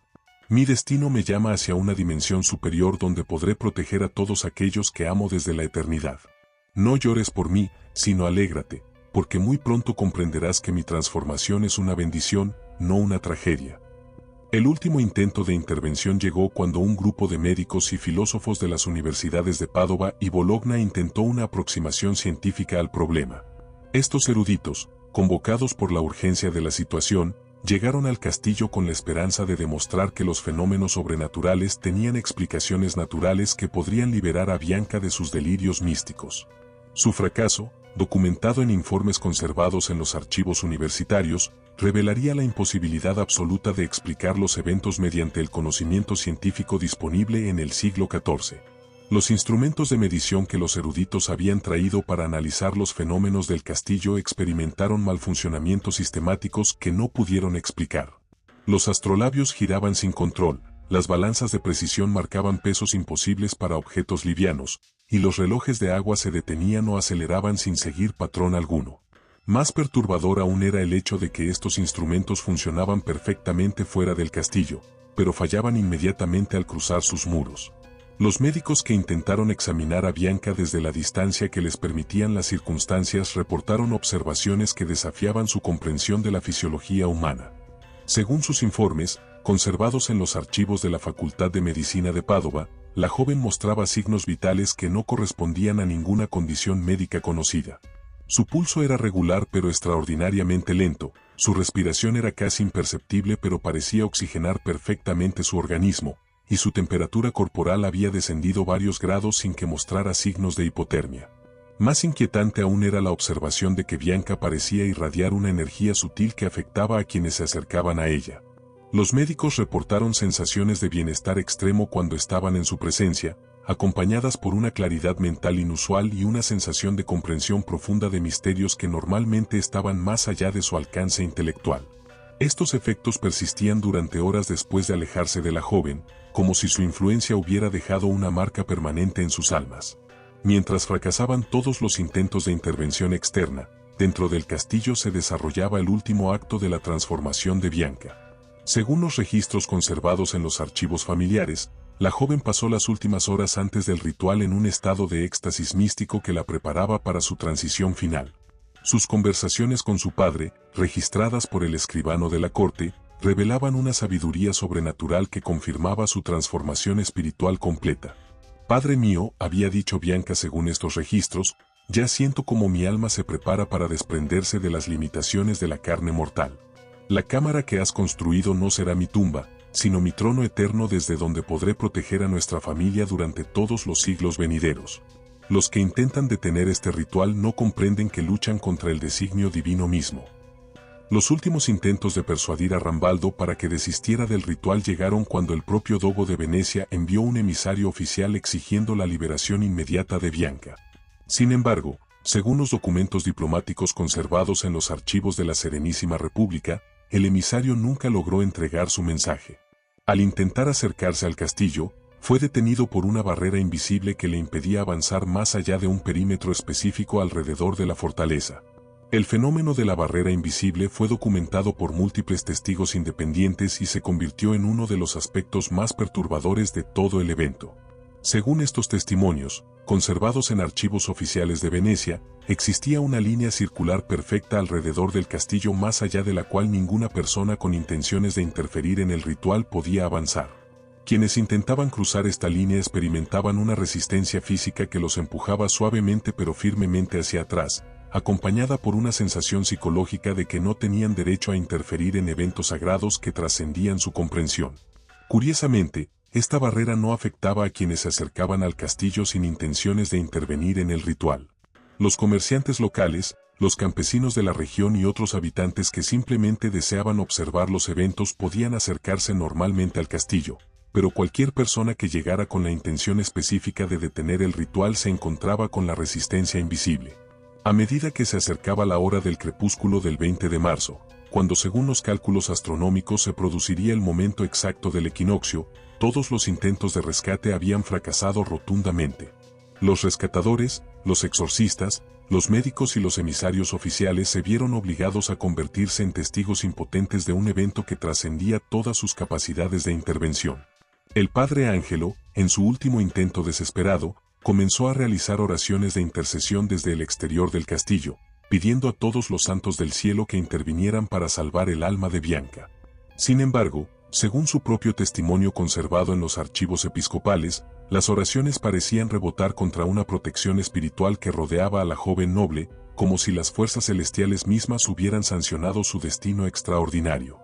Mi destino me llama hacia una dimensión superior donde podré proteger a todos aquellos que amo desde la eternidad. No llores por mí, sino alégrate, porque muy pronto comprenderás que mi transformación es una bendición, no una tragedia. El último intento de intervención llegó cuando un grupo de médicos y filósofos de las universidades de Padova y Bologna intentó una aproximación científica al problema. Estos eruditos, convocados por la urgencia de la situación, llegaron al castillo con la esperanza de demostrar que los fenómenos sobrenaturales tenían explicaciones naturales que podrían liberar a Bianca de sus delirios místicos. Su fracaso, documentado en informes conservados en los archivos universitarios, revelaría la imposibilidad absoluta de explicar los eventos mediante el conocimiento científico disponible en el siglo XIV. Los instrumentos de medición que los eruditos habían traído para analizar los fenómenos del castillo experimentaron malfuncionamientos sistemáticos que no pudieron explicar. Los astrolabios giraban sin control, las balanzas de precisión marcaban pesos imposibles para objetos livianos, y los relojes de agua se detenían o aceleraban sin seguir patrón alguno. Más perturbador aún era el hecho de que estos instrumentos funcionaban perfectamente fuera del castillo, pero fallaban inmediatamente al cruzar sus muros. Los médicos que intentaron examinar a Bianca desde la distancia que les permitían las circunstancias reportaron observaciones que desafiaban su comprensión de la fisiología humana. Según sus informes, conservados en los archivos de la Facultad de Medicina de Padova, la joven mostraba signos vitales que no correspondían a ninguna condición médica conocida. Su pulso era regular pero extraordinariamente lento, su respiración era casi imperceptible pero parecía oxigenar perfectamente su organismo, y su temperatura corporal había descendido varios grados sin que mostrara signos de hipotermia. Más inquietante aún era la observación de que Bianca parecía irradiar una energía sutil que afectaba a quienes se acercaban a ella. Los médicos reportaron sensaciones de bienestar extremo cuando estaban en su presencia, acompañadas por una claridad mental inusual y una sensación de comprensión profunda de misterios que normalmente estaban más allá de su alcance intelectual. Estos efectos persistían durante horas después de alejarse de la joven, como si su influencia hubiera dejado una marca permanente en sus almas. Mientras fracasaban todos los intentos de intervención externa, dentro del castillo se desarrollaba el último acto de la transformación de Bianca. Según los registros conservados en los archivos familiares, la joven pasó las últimas horas antes del ritual en un estado de éxtasis místico que la preparaba para su transición final. Sus conversaciones con su padre, registradas por el escribano de la corte, revelaban una sabiduría sobrenatural que confirmaba su transformación espiritual completa. Padre mío, había dicho Bianca según estos registros, ya siento como mi alma se prepara para desprenderse de las limitaciones de la carne mortal. La cámara que has construido no será mi tumba, sino mi trono eterno desde donde podré proteger a nuestra familia durante todos los siglos venideros. Los que intentan detener este ritual no comprenden que luchan contra el designio divino mismo. Los últimos intentos de persuadir a Rambaldo para que desistiera del ritual llegaron cuando el propio Dogo de Venecia envió un emisario oficial exigiendo la liberación inmediata de Bianca. Sin embargo, según los documentos diplomáticos conservados en los archivos de la Serenísima República, el emisario nunca logró entregar su mensaje. Al intentar acercarse al castillo, Fue detenido por una barrera invisible que le impedía avanzar más allá de un perímetro específico alrededor de la fortaleza. El fenómeno de la barrera invisible fue documentado por múltiples testigos independientes y se convirtió en uno de los aspectos más perturbadores de todo el evento. Según estos testimonios, conservados en archivos oficiales de Venecia, existía una línea circular perfecta alrededor del castillo más allá de la cual ninguna persona con intenciones de interferir en el ritual podía avanzar. Quienes intentaban cruzar esta línea experimentaban una resistencia física que los empujaba suavemente pero firmemente hacia atrás, acompañada por una sensación psicológica de que no tenían derecho a interferir en eventos sagrados que trascendían su comprensión. Curiosamente, esta barrera no afectaba a quienes se acercaban al castillo sin intenciones de intervenir en el ritual. Los comerciantes locales, los campesinos de la región y otros habitantes que simplemente deseaban observar los eventos podían acercarse normalmente al castillo, pero cualquier persona que llegara con la intención específica de detener el ritual se encontraba con la resistencia invisible. A medida que se acercaba la hora del crepúsculo del 20 de marzo, cuando según los cálculos astronómicos se produciría el momento exacto del equinoccio, todos los intentos de rescate habían fracasado rotundamente. Los rescatadores, los exorcistas, los médicos y los emisarios oficiales se vieron obligados a convertirse en testigos impotentes de un evento que trascendía todas sus capacidades de intervención. El padre Ángelo, en su último intento desesperado, comenzó a realizar oraciones de intercesión desde el exterior del castillo, pidiendo a todos los santos del cielo que intervinieran para salvar el alma de Bianca. Sin embargo, según su propio testimonio conservado en los archivos episcopales, las oraciones parecían rebotar contra una protección espiritual que rodeaba a la joven noble, como si las fuerzas celestiales mismas hubieran sancionado su destino extraordinario.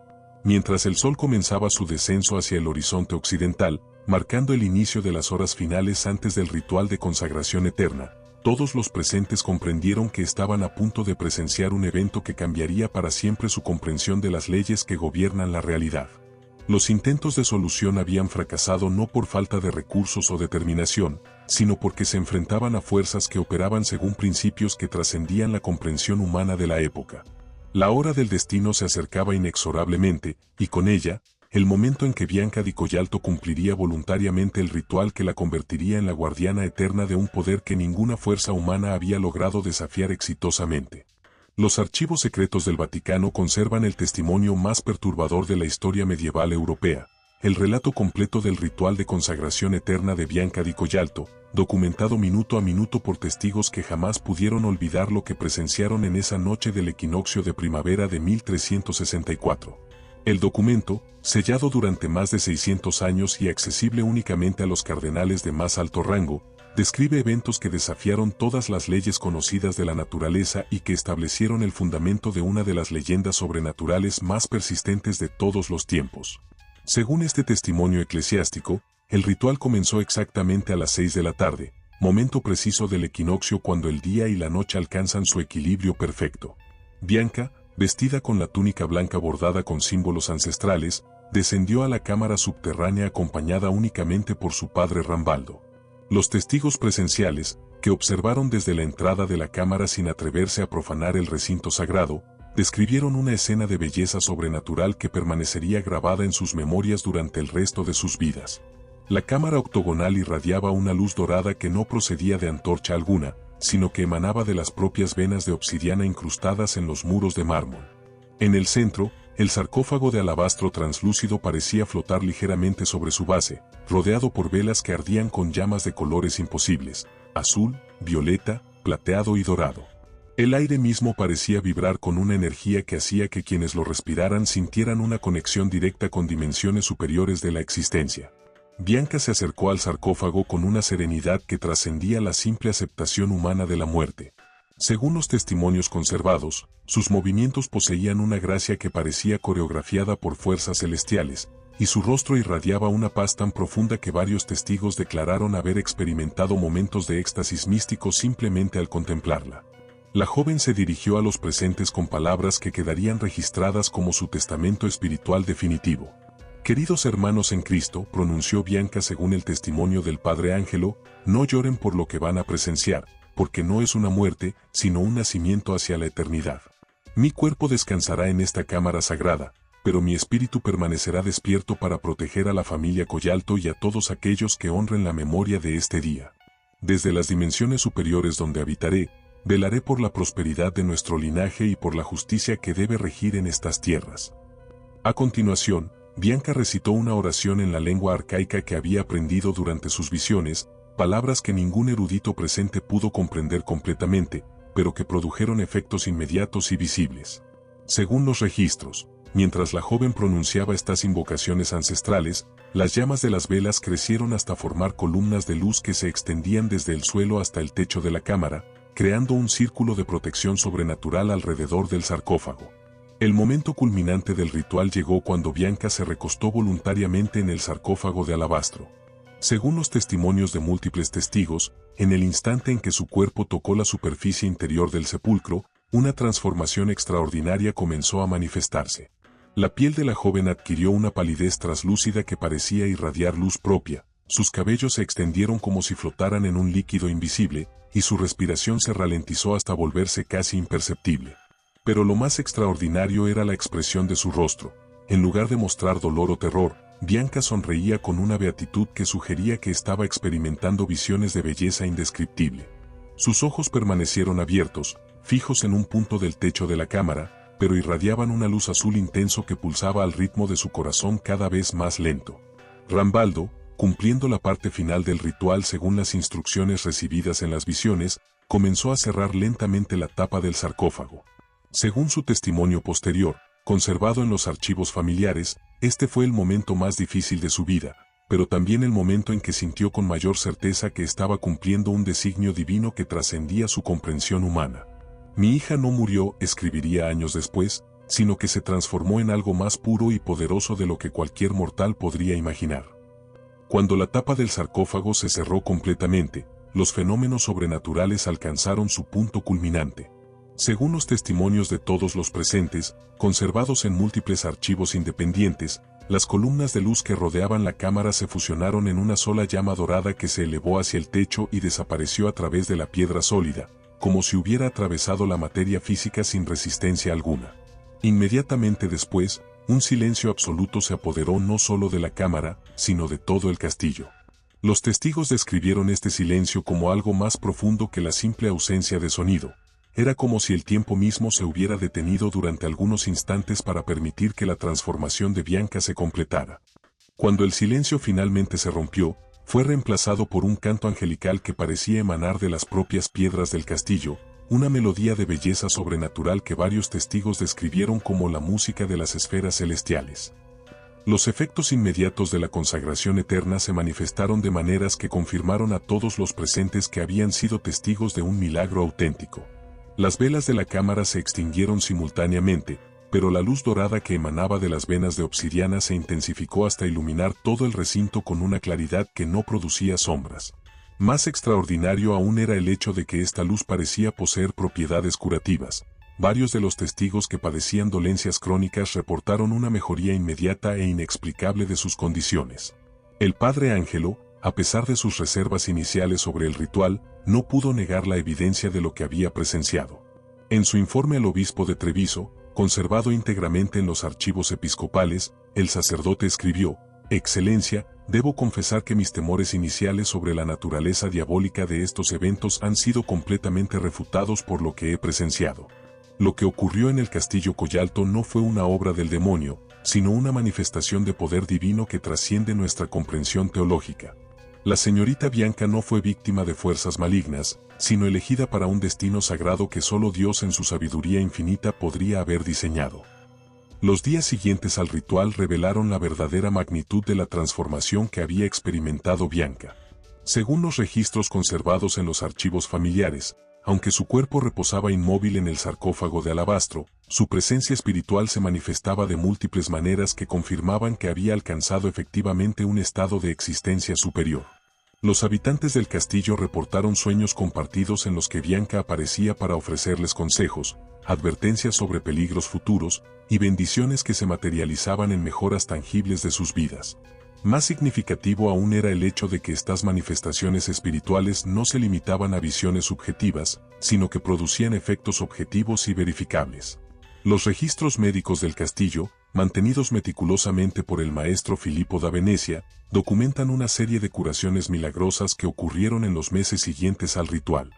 Mientras el sol comenzaba su descenso hacia el horizonte occidental, marcando el inicio de las horas finales antes del ritual de consagración eterna, todos los presentes comprendieron que estaban a punto de presenciar un evento que cambiaría para siempre su comprensión de las leyes que gobiernan la realidad. Los intentos de solución habían fracasado no por falta de recursos o determinación, sino porque se enfrentaban a fuerzas que operaban según principios que trascendían la comprensión humana de la época. La hora del destino se acercaba inexorablemente, y con ella, el momento en que Bianca di Collalto cumpliría voluntariamente el ritual que la convertiría en la guardiana eterna de un poder que ninguna fuerza humana había logrado desafiar exitosamente. Los archivos secretos del Vaticano conservan el testimonio más perturbador de la historia medieval europea, el relato completo del ritual de consagración eterna de Bianca di Collalto, documentado minuto a minuto por testigos que jamás pudieron olvidar lo que presenciaron en esa noche del equinoccio de primavera de 1364. El documento, sellado durante más de 600 años y accesible únicamente a los cardenales de más alto rango, describe eventos que desafiaron todas las leyes conocidas de la naturaleza y que establecieron el fundamento de una de las leyendas sobrenaturales más persistentes de todos los tiempos. Según este testimonio eclesiástico, el ritual comenzó exactamente a las 6 de la tarde, momento preciso del equinoccio cuando el día y la noche alcanzan su equilibrio perfecto. Bianca, vestida con la túnica blanca bordada con símbolos ancestrales, descendió a la cámara subterránea acompañada únicamente por su padre Rambaldo. Los testigos presenciales, que observaron desde la entrada de la cámara sin atreverse a profanar el recinto sagrado, describieron una escena de belleza sobrenatural que permanecería grabada en sus memorias durante el resto de sus vidas. La cámara octogonal irradiaba una luz dorada que no procedía de antorcha alguna, sino que emanaba de las propias venas de obsidiana incrustadas en los muros de mármol. En el centro, el sarcófago de alabastro translúcido parecía flotar ligeramente sobre su base, rodeado por velas que ardían con llamas de colores imposibles, azul, violeta, plateado y dorado. El aire mismo parecía vibrar con una energía que hacía que quienes lo respiraran sintieran una conexión directa con dimensiones superiores de la existencia. Bianca se acercó al sarcófago con una serenidad que trascendía la simple aceptación humana de la muerte. Según los testimonios conservados, sus movimientos poseían una gracia que parecía coreografiada por fuerzas celestiales, y su rostro irradiaba una paz tan profunda que varios testigos declararon haber experimentado momentos de éxtasis místico simplemente al contemplarla. La joven se dirigió a los presentes con palabras que quedarían registradas como su testamento espiritual definitivo. Queridos hermanos en Cristo, pronunció Bianca según el testimonio del padre Ángelo, no lloren por lo que van a presenciar, porque no es una muerte, sino un nacimiento hacia la eternidad. Mi cuerpo descansará en esta cámara sagrada, pero mi espíritu permanecerá despierto para proteger a la familia Collalto y a todos aquellos que honren la memoria de este día. Desde las dimensiones superiores donde habitaré, velaré por la prosperidad de nuestro linaje y por la justicia que debe regir en estas tierras. A continuación, Bianca recitó una oración en la lengua arcaica que había aprendido durante sus visiones, palabras que ningún erudito presente pudo comprender completamente, pero que produjeron efectos inmediatos y visibles. Según los registros, mientras la joven pronunciaba estas invocaciones ancestrales, las llamas de las velas crecieron hasta formar columnas de luz que se extendían desde el suelo hasta el techo de la cámara, creando un círculo de protección sobrenatural alrededor del sarcófago. El momento culminante del ritual llegó cuando Bianca se recostó voluntariamente en el sarcófago de alabastro. Según los testimonios de múltiples testigos, en el instante en que su cuerpo tocó la superficie interior del sepulcro, una transformación extraordinaria comenzó a manifestarse. La piel de la joven adquirió una palidez traslúcida que parecía irradiar luz propia, sus cabellos se extendieron como si flotaran en un líquido invisible, y su respiración se ralentizó hasta volverse casi imperceptible. Pero lo más extraordinario era la expresión de su rostro. En lugar de mostrar dolor o terror, Bianca sonreía con una beatitud que sugería que estaba experimentando visiones de belleza indescriptible. Sus ojos permanecieron abiertos, fijos en un punto del techo de la cámara, pero irradiaban una luz azul intenso que pulsaba al ritmo de su corazón cada vez más lento. Rambaldo, cumpliendo la parte final del ritual según las instrucciones recibidas en las visiones, comenzó a cerrar lentamente la tapa del sarcófago. Según su testimonio posterior, conservado en los archivos familiares, este fue el momento más difícil de su vida, pero también el momento en que sintió con mayor certeza que estaba cumpliendo un designio divino que trascendía su comprensión humana. Mi hija no murió, escribiría años después, sino que se transformó en algo más puro y poderoso de lo que cualquier mortal podría imaginar. Cuando la tapa del sarcófago se cerró completamente, los fenómenos sobrenaturales alcanzaron su punto culminante. Según los testimonios de todos los presentes, conservados en múltiples archivos independientes, las columnas de luz que rodeaban la cámara se fusionaron en una sola llama dorada que se elevó hacia el techo y desapareció a través de la piedra sólida, como si hubiera atravesado la materia física sin resistencia alguna. Inmediatamente después, un silencio absoluto se apoderó no solo de la cámara, sino de todo el castillo. Los testigos describieron este silencio como algo más profundo que la simple ausencia de sonido. Era como si el tiempo mismo se hubiera detenido durante algunos instantes para permitir que la transformación de Bianca se completara. Cuando el silencio finalmente se rompió, fue reemplazado por un canto angelical que parecía emanar de las propias piedras del castillo, una melodía de belleza sobrenatural que varios testigos describieron como la música de las esferas celestiales. Los efectos inmediatos de la consagración eterna se manifestaron de maneras que confirmaron a todos los presentes que habían sido testigos de un milagro auténtico. Las velas de la cámara se extinguieron simultáneamente, pero la luz dorada que emanaba de las venas de obsidiana se intensificó hasta iluminar todo el recinto con una claridad que no producía sombras. Más extraordinario aún era el hecho de que esta luz parecía poseer propiedades curativas. Varios de los testigos que padecían dolencias crónicas reportaron una mejoría inmediata e inexplicable de sus condiciones. El padre Ángelo, a pesar de sus reservas iniciales sobre el ritual, no pudo negar la evidencia de lo que había presenciado. En su informe al obispo de Treviso, conservado íntegramente en los archivos episcopales, el sacerdote escribió: «Excelencia, debo confesar que mis temores iniciales sobre la naturaleza diabólica de estos eventos han sido completamente refutados por lo que he presenciado. Lo que ocurrió en el castillo Collalto no fue una obra del demonio, sino una manifestación de poder divino que trasciende nuestra comprensión teológica. La señorita Bianca no fue víctima de fuerzas malignas, sino elegida para un destino sagrado que solo Dios en su sabiduría infinita podría haber diseñado». Los días siguientes al ritual revelaron la verdadera magnitud de la transformación que había experimentado Bianca. Según los registros conservados en los archivos familiares, aunque su cuerpo reposaba inmóvil en el sarcófago de alabastro, su presencia espiritual se manifestaba de múltiples maneras que confirmaban que había alcanzado efectivamente un estado de existencia superior. Los habitantes del castillo reportaron sueños compartidos en los que Bianca aparecía para ofrecerles consejos, advertencias sobre peligros futuros y bendiciones que se materializaban en mejoras tangibles de sus vidas. Más significativo aún era el hecho de que estas manifestaciones espirituales no se limitaban a visiones subjetivas, sino que producían efectos objetivos y verificables. Los registros médicos del castillo, mantenidos meticulosamente por el maestro Filippo da Venecia, documentan una serie de curaciones milagrosas que ocurrieron en los meses siguientes al ritual.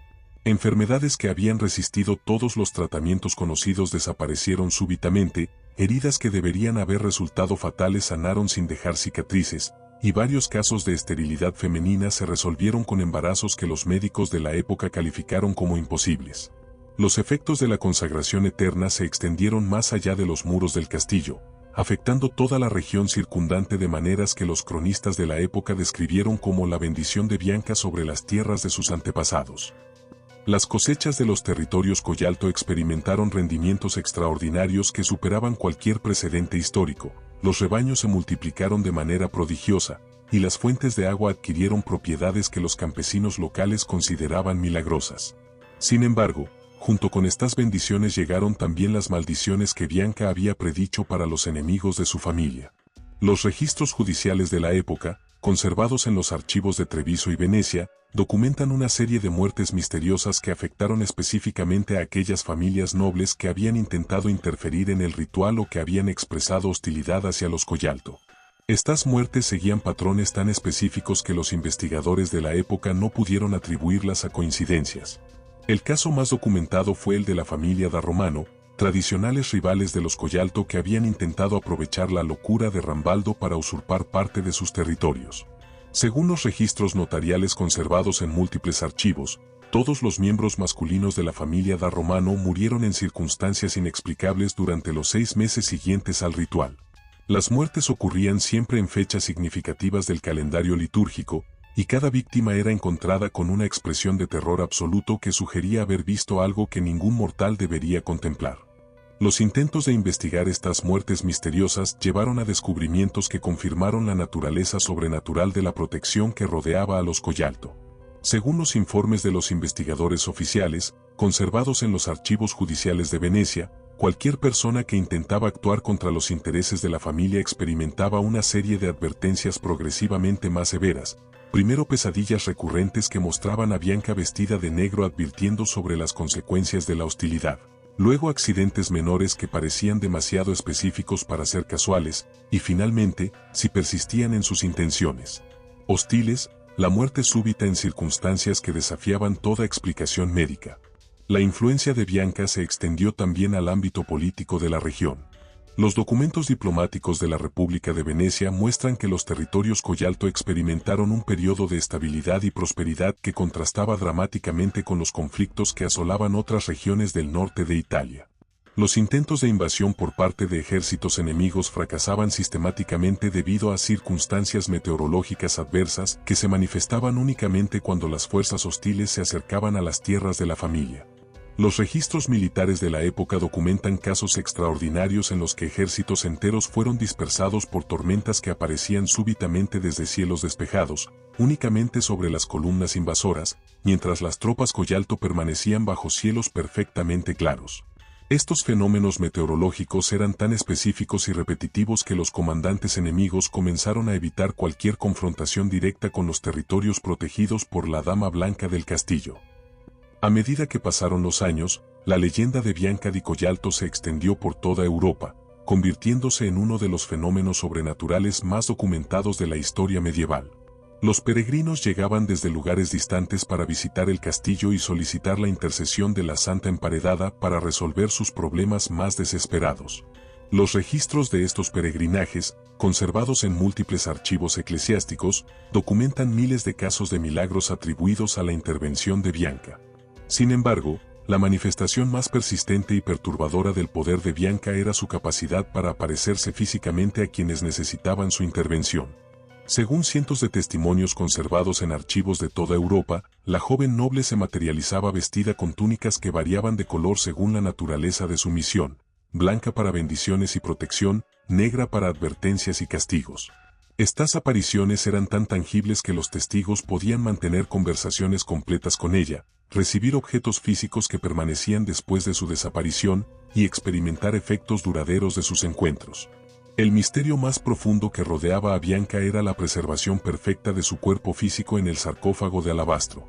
Enfermedades que habían resistido todos los tratamientos conocidos desaparecieron súbitamente, heridas que deberían haber resultado fatales sanaron sin dejar cicatrices, y varios casos de esterilidad femenina se resolvieron con embarazos que los médicos de la época calificaron como imposibles. Los efectos de la consagración eterna se extendieron más allá de los muros del castillo, afectando toda la región circundante de maneras que los cronistas de la época describieron como la bendición de Bianca sobre las tierras de sus antepasados. Las cosechas de los territorios Collalto experimentaron rendimientos extraordinarios que superaban cualquier precedente histórico, los rebaños se multiplicaron de manera prodigiosa, y las fuentes de agua adquirieron propiedades que los campesinos locales consideraban milagrosas. Sin embargo, junto con estas bendiciones llegaron también las maldiciones que Bianca había predicho para los enemigos de su familia. Los registros judiciales de la época, conservados en los archivos de Treviso y Venecia, documentan una serie de muertes misteriosas que afectaron específicamente a aquellas familias nobles que habían intentado interferir en el ritual o que habían expresado hostilidad hacia los Collalto. Estas muertes seguían patrones tan específicos que los investigadores de la época no pudieron atribuirlas a coincidencias. El caso más documentado fue el de la familia da Romano, tradicionales rivales de los Collalto que habían intentado aprovechar la locura de Rambaldo para usurpar parte de sus territorios. Según los registros notariales conservados en múltiples archivos, todos los miembros masculinos de la familia da Romano murieron en circunstancias inexplicables durante los 6 meses siguientes al ritual. Las muertes ocurrían siempre en fechas significativas del calendario litúrgico, y cada víctima era encontrada con una expresión de terror absoluto que sugería haber visto algo que ningún mortal debería contemplar. Los intentos de investigar estas muertes misteriosas llevaron a descubrimientos que confirmaron la naturaleza sobrenatural de la protección que rodeaba a los Collalto. Según los informes de los investigadores oficiales, conservados en los archivos judiciales de Venecia, cualquier persona que intentaba actuar contra los intereses de la familia experimentaba una serie de advertencias progresivamente más severas. Primero pesadillas recurrentes que mostraban a Bianca vestida de negro advirtiendo sobre las consecuencias de la hostilidad. Luego accidentes menores que parecían demasiado específicos para ser casuales, y finalmente, si persistían en sus intenciones hostiles, la muerte súbita en circunstancias que desafiaban toda explicación médica. La influencia de Bianca se extendió también al ámbito político de la región. Los documentos diplomáticos de la República de Venecia muestran que los territorios Collalto experimentaron un periodo de estabilidad y prosperidad que contrastaba dramáticamente con los conflictos que asolaban otras regiones del norte de Italia. Los intentos de invasión por parte de ejércitos enemigos fracasaban sistemáticamente debido a circunstancias meteorológicas adversas que se manifestaban únicamente cuando las fuerzas hostiles se acercaban a las tierras de la familia. Los registros militares de la época documentan casos extraordinarios en los que ejércitos enteros fueron dispersados por tormentas que aparecían súbitamente desde cielos despejados, únicamente sobre las columnas invasoras, mientras las tropas Collalto permanecían bajo cielos perfectamente claros. Estos fenómenos meteorológicos eran tan específicos y repetitivos que los comandantes enemigos comenzaron a evitar cualquier confrontación directa con los territorios protegidos por la Dama Blanca del Castillo. A medida que pasaron los años, la leyenda de Bianca di Collalto se extendió por toda Europa, convirtiéndose en uno de los fenómenos sobrenaturales más documentados de la historia medieval. Los peregrinos llegaban desde lugares distantes para visitar el castillo y solicitar la intercesión de la Santa Emparedada para resolver sus problemas más desesperados. Los registros de estos peregrinajes, conservados en múltiples archivos eclesiásticos, documentan miles de casos de milagros atribuidos a la intervención de Bianca. Sin embargo, la manifestación más persistente y perturbadora del poder de Bianca era su capacidad para aparecerse físicamente a quienes necesitaban su intervención. Según cientos de testimonios conservados en archivos de toda Europa, la joven noble se materializaba vestida con túnicas que variaban de color según la naturaleza de su misión, blanca para bendiciones y protección, negra para advertencias y castigos. Estas apariciones eran tan tangibles que los testigos podían mantener conversaciones completas con ella, recibir objetos físicos que permanecían después de su desaparición y experimentar efectos duraderos de sus encuentros. El misterio más profundo que rodeaba a Bianca era la preservación perfecta de su cuerpo físico en el sarcófago de alabastro.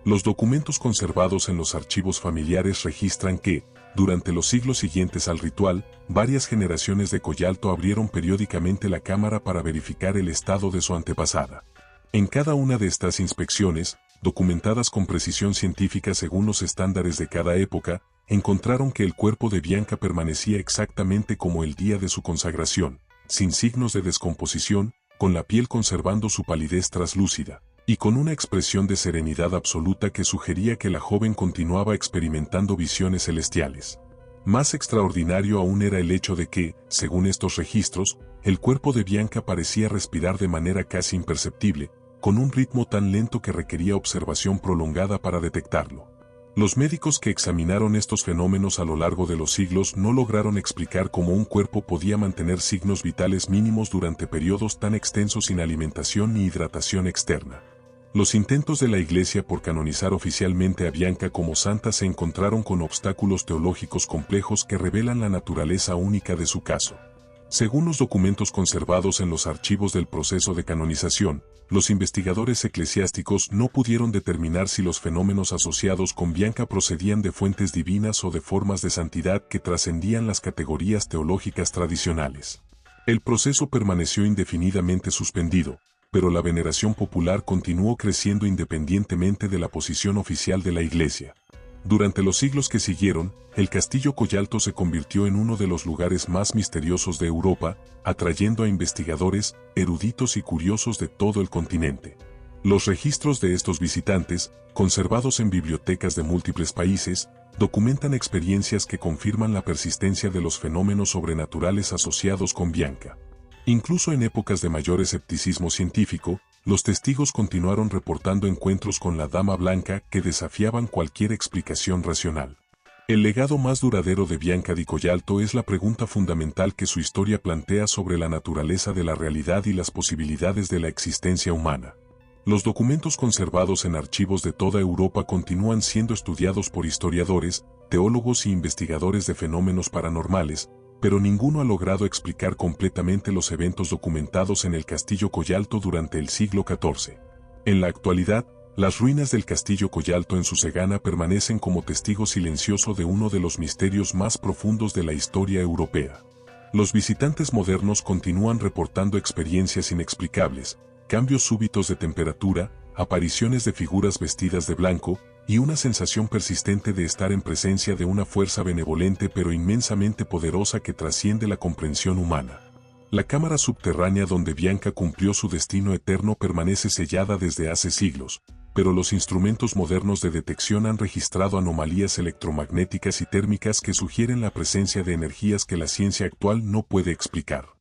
Los documentos conservados en los archivos familiares registran que, Durante los siglos siguientes al ritual, varias generaciones de Coyalto abrieron periódicamente la cámara para verificar el estado de su antepasada. En cada una de estas inspecciones, documentadas con precisión científica según los estándares de cada época, encontraron que el cuerpo de Bianca permanecía exactamente como el día de su consagración, sin signos de descomposición, con la piel conservando su palidez traslúcida, y con una expresión de serenidad absoluta que sugería que la joven continuaba experimentando visiones celestiales. Más extraordinario aún era el hecho de que, según estos registros, el cuerpo de Bianca parecía respirar de manera casi imperceptible, con un ritmo tan lento que requería observación prolongada para detectarlo. Los médicos que examinaron estos fenómenos a lo largo de los siglos no lograron explicar cómo un cuerpo podía mantener signos vitales mínimos durante periodos tan extensos sin alimentación ni hidratación externa. Los intentos de la Iglesia por canonizar oficialmente a Bianca como santa se encontraron con obstáculos teológicos complejos que revelan la naturaleza única de su caso. Según los documentos conservados en los archivos del proceso de canonización, los investigadores eclesiásticos no pudieron determinar si los fenómenos asociados con Bianca procedían de fuentes divinas o de formas de santidad que trascendían las categorías teológicas tradicionales. El proceso permaneció indefinidamente suspendido, pero la veneración popular continuó creciendo independientemente de la posición oficial de la Iglesia. Durante los siglos que siguieron, el Castillo Coyalto se convirtió en uno de los lugares más misteriosos de Europa, atrayendo a investigadores, eruditos y curiosos de todo el continente. Los registros de estos visitantes, conservados en bibliotecas de múltiples países, documentan experiencias que confirman la persistencia de los fenómenos sobrenaturales asociados con Bianca. Incluso en épocas de mayor escepticismo científico, los testigos continuaron reportando encuentros con la Dama Blanca que desafiaban cualquier explicación racional. El legado más duradero de Bianca di Coyalto es la pregunta fundamental que su historia plantea sobre la naturaleza de la realidad y las posibilidades de la existencia humana. Los documentos conservados en archivos de toda Europa continúan siendo estudiados por historiadores, teólogos y investigadores de fenómenos paranormales, pero ninguno ha logrado explicar completamente los eventos documentados en el Castillo Coyalto durante el siglo XIV. En la actualidad, las ruinas del Castillo Coyalto en Susegana permanecen como testigo silencioso de uno de los misterios más profundos de la historia europea. Los visitantes modernos continúan reportando experiencias inexplicables, cambios súbitos de temperatura, apariciones de figuras vestidas de blanco, y una sensación persistente de estar en presencia de una fuerza benevolente pero inmensamente poderosa que trasciende la comprensión humana. La cámara subterránea donde Bianca cumplió su destino eterno permanece sellada desde hace siglos, pero los instrumentos modernos de detección han registrado anomalías electromagnéticas y térmicas que sugieren la presencia de energías que la ciencia actual no puede explicar.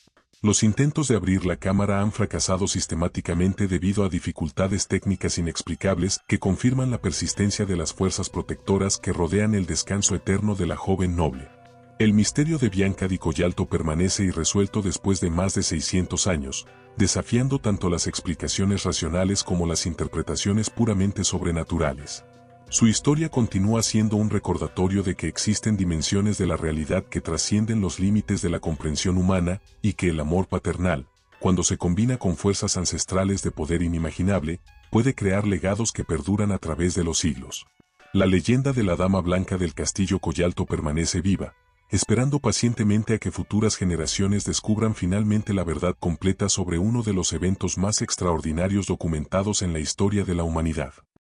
Los intentos de abrir la cámara han fracasado sistemáticamente debido a dificultades técnicas inexplicables que confirman la persistencia de las fuerzas protectoras que rodean el descanso eterno de la joven noble. El misterio de Bianca di Coyalto permanece irresuelto después de más de 600 años, desafiando tanto las explicaciones racionales como las interpretaciones puramente sobrenaturales. Su historia continúa siendo un recordatorio de que existen dimensiones de la realidad que trascienden los límites de la comprensión humana y que el amor paternal, cuando se combina con fuerzas ancestrales de poder inimaginable, puede crear legados que perduran a través de los siglos. La leyenda de la Dama Blanca del Castillo Coyalto permanece viva, esperando pacientemente a que futuras generaciones descubran finalmente la verdad completa sobre uno de los eventos más extraordinarios documentados en la historia de la humanidad.